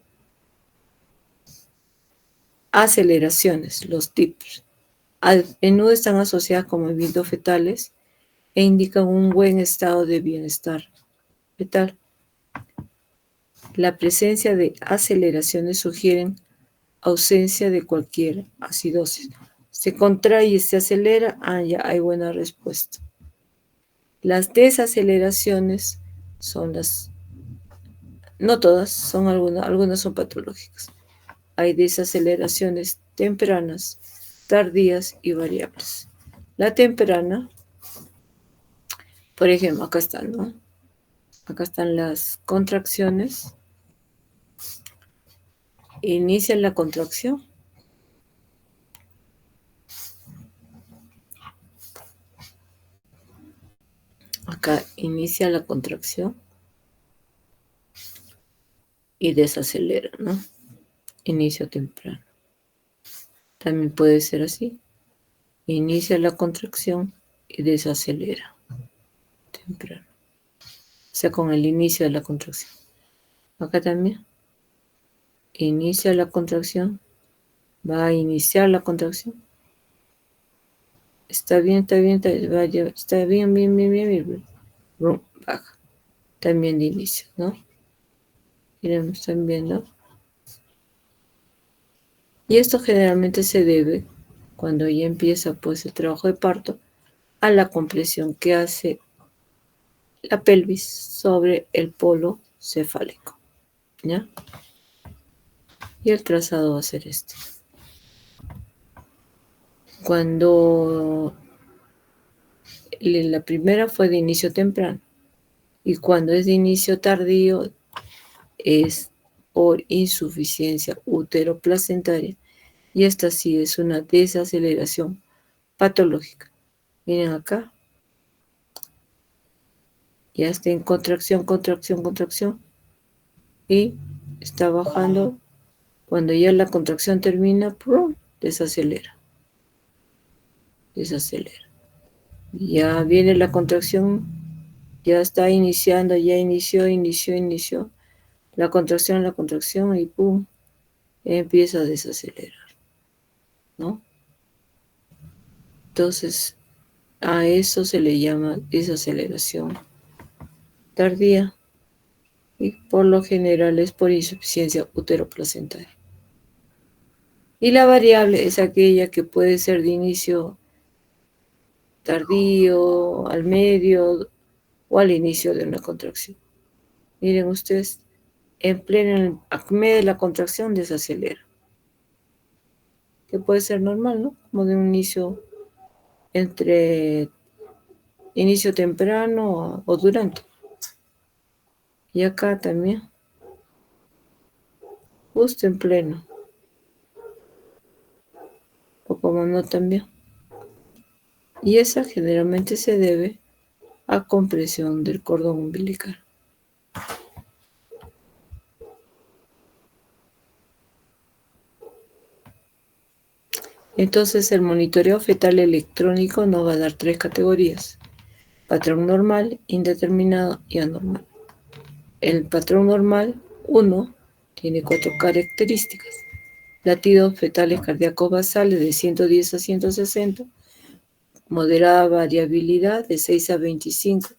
Aceleraciones, los TIPS. A menudo están asociadas con movimientos fetales e indican un buen estado de bienestar fetal. La presencia de aceleraciones sugieren ausencia de cualquier acidosis. Se contrae y se acelera, ya hay buena respuesta. Las desaceleraciones son no todas, son algunas son patológicas. Hay desaceleraciones tempranas, tardías y variables. La temprana, por ejemplo, acá están, ¿no? Acá están las contracciones. Inicia la contracción. Acá inicia la contracción y desacelera, ¿no? Inicio temprano. También puede ser así. Inicia la contracción y desacelera temprano. O sea, con el inicio de la contracción. Acá también. Inicia la contracción. Va a iniciar la contracción. Está bien, bien. Baja. También de inicio, ¿no? Miren, están viendo. Y esto generalmente se debe, cuando ya empieza pues el trabajo de parto, a la compresión que hace la pelvis sobre el polo cefálico, ¿ya? Y el trazado va a ser este. Cuando la primera fue de inicio temprano y cuando es de inicio tardío es por insuficiencia uteroplacentaria y esta sí es una desaceleración patológica. Miren acá, ya está en contracción, contracción, contracción y está bajando. Cuando ya la contracción termina, ¡prum!, desacelera, desacelera. Ya viene la contracción, ya está iniciando, ya inició. La contracción y ¡pum!, empieza a desacelerar, ¿no? Entonces, a eso se le llama desaceleración tardía y por lo general es por insuficiencia uteroplacentaria. Y la variable es aquella que puede ser de inicio tardío, al medio o al inicio de una contracción. Miren ustedes, en pleno acme de la contracción desacelera, que puede ser normal, ¿no? Como de un inicio entre inicio temprano o durante. Y acá también, justo en pleno, o como no también. Y esa generalmente se debe a compresión del cordón umbilical. Entonces el monitoreo fetal electrónico nos va a dar 3 categorías: patrón normal, indeterminado y anormal. El patrón normal 1 tiene 4 características: latidos fetales cardíacos basales de 110 a 160, moderada variabilidad de 6 a 25,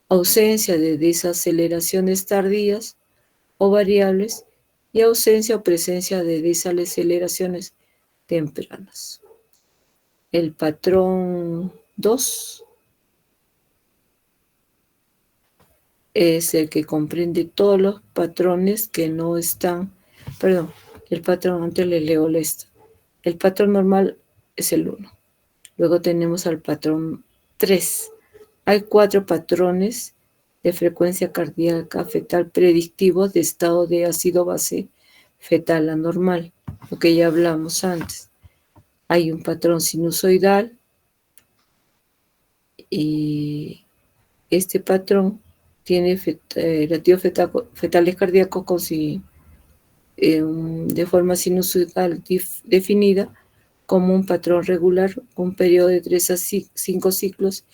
ausencia de desaceleraciones tardías o variables y ausencia o presencia de desaceleraciones tempranas. El patrón 2 es el que comprende todos los patrones que no están, perdón, el patrón, antes le leo esto. El patrón normal es el 1. Luego tenemos al patrón 3. Hay 4 patrones de frecuencia cardíaca fetal predictivos de estado de ácido base fetal anormal, lo que ya hablamos antes. Hay un patrón sinusoidal y este patrón tiene latidos fetales cardíacos de forma sinusoidal definida como un patrón regular, un periodo de 3 a 5 ciclos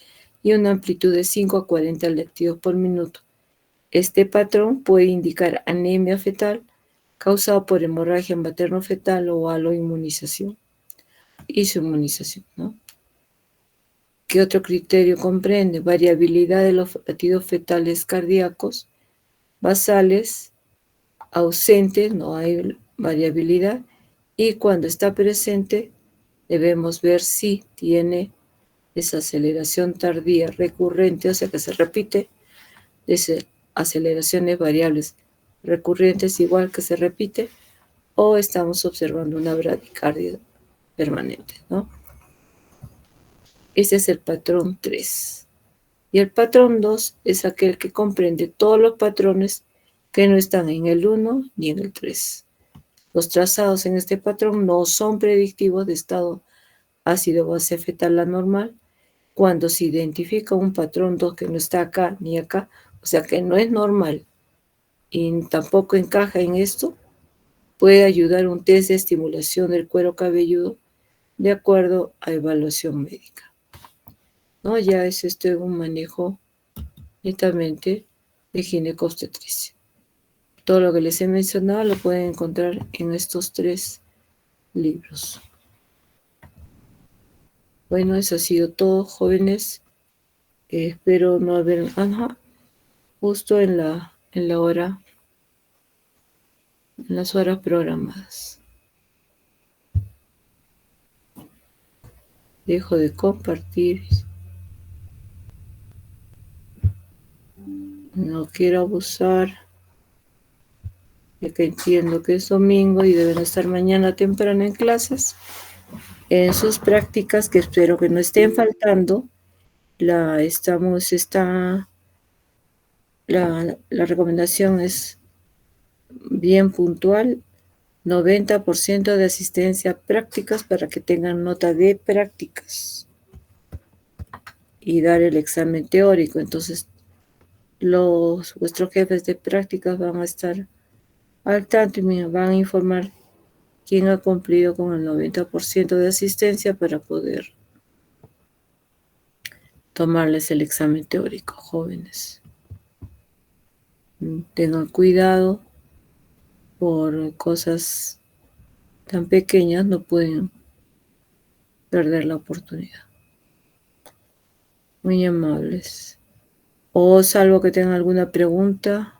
y una amplitud de 5 a 40 latidos por minuto. Este patrón puede indicar anemia fetal causada por hemorragia materno-fetal o aloinmunización y su inmunización, ¿no? ¿Qué otro criterio comprende? Variabilidad de los latidos fetales cardíacos basales ausentes, no hay variabilidad, y cuando está presente debemos ver si tiene desaceleración tardía recurrente, o sea que se repite, aceleraciones variables recurrentes igual que se repite, o estamos observando una bradicardia permanente, ¿no? Ese es el patrón 3. Y el patrón 2 es aquel que comprende todos los patrones que no están en el 1 ni en el 3. Los trazados en este patrón no son predictivos de estado ácido base fetal anormal. Cuando se identifica un patrón 2 que no está acá ni acá, o sea que no es normal y tampoco encaja en esto, puede ayudar un test de estimulación del cuero cabelludo de acuerdo a evaluación médica, ¿no? Ya es un manejo netamente de ginecobstetricia. Todo lo que les he mencionado lo pueden encontrar en estos 3 libros. Bueno, eso ha sido todo, jóvenes. Espero no haber... justo en la hora, en las horas programadas. Dejo de compartir. No quiero abusar, ya que entiendo que es domingo y deben estar mañana temprano en clases. En sus prácticas, que espero que no estén faltando, la recomendación es bien puntual, 90% de asistencia a prácticas para que tengan nota de prácticas y dar el examen teórico. Entonces, vuestros jefes de prácticas van a estar al tanto y me van a informar quién ha cumplido con el 90% de asistencia para poder tomarles el examen teórico, jóvenes. Tengan cuidado, por cosas tan pequeñas no pueden perder la oportunidad. Muy amables. O salvo que tengan alguna pregunta.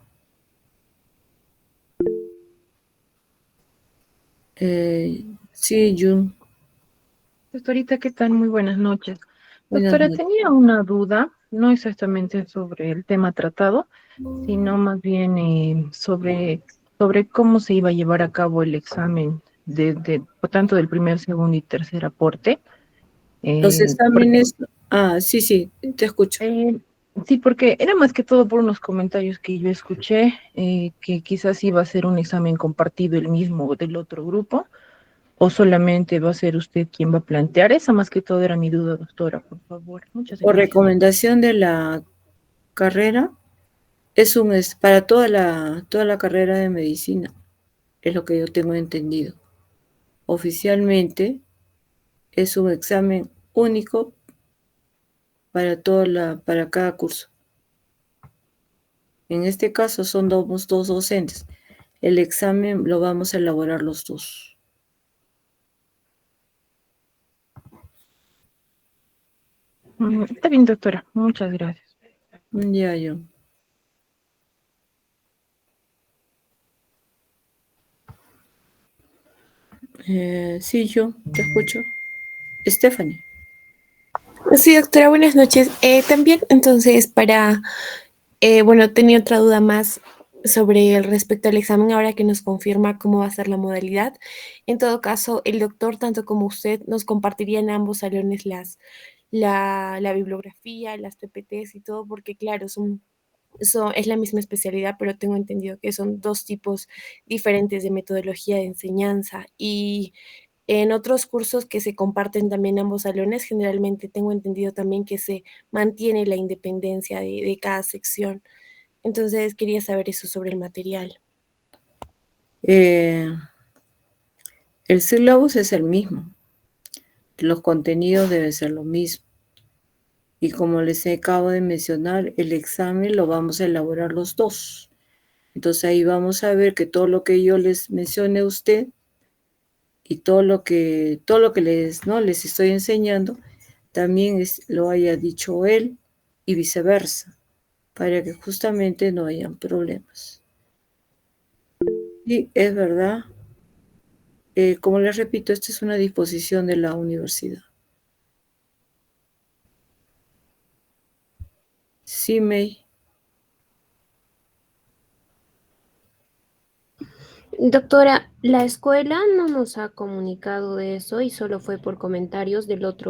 Sí, Jun. Doctorita, ¿qué tal? Muy buenas noches. Buenas Doctora, noches. tenía una duda, no exactamente sobre el tema tratado, sino más bien sobre cómo se iba a llevar a cabo el examen por tanto del primer, segundo y tercer aporte. Los exámenes. Sí, te escucho. Eh, sí, porque era más que todo por unos comentarios que yo escuché, que quizás iba a ser un examen compartido el mismo del otro grupo. ¿O solamente va a ser usted quien va a plantear? Esa más que todo era mi duda, doctora, por favor. Muchas Por gracias. recomendación de la carrera, es para toda la carrera de medicina, es lo que yo tengo entendido. Oficialmente es un examen único para cada curso. En este caso somos dos docentes. El examen lo vamos a elaborar los dos. Está bien, doctora. Muchas gracias. Ya, yo. Sí, yo te escucho. Stephanie. Sí, doctora, buenas noches. También, entonces, bueno, tenía otra duda más sobre el respecto al examen, ahora que nos confirma cómo va a ser la modalidad. En todo caso, el doctor, tanto como usted, nos compartiría en ambos salones la bibliografía, las PPTs y todo, porque claro, es la misma especialidad, pero tengo entendido que son dos tipos diferentes de metodología de enseñanza. Y en otros cursos que se comparten también ambos salones, generalmente tengo entendido también que se mantiene la independencia de cada sección. Entonces quería saber eso sobre el material. El syllabus es el mismo. Los contenidos deben ser lo mismo. Y como les acabo de mencionar, el examen lo vamos a elaborar los dos. Entonces ahí vamos a ver que todo lo que yo les mencione a usted y todo lo que les estoy enseñando, también lo haya dicho él y viceversa, para que justamente no hayan problemas. Y es verdad, como les repito, esta es una disposición de la universidad. Sí, May. Doctora, la escuela no nos ha comunicado de eso y solo fue por comentarios del otro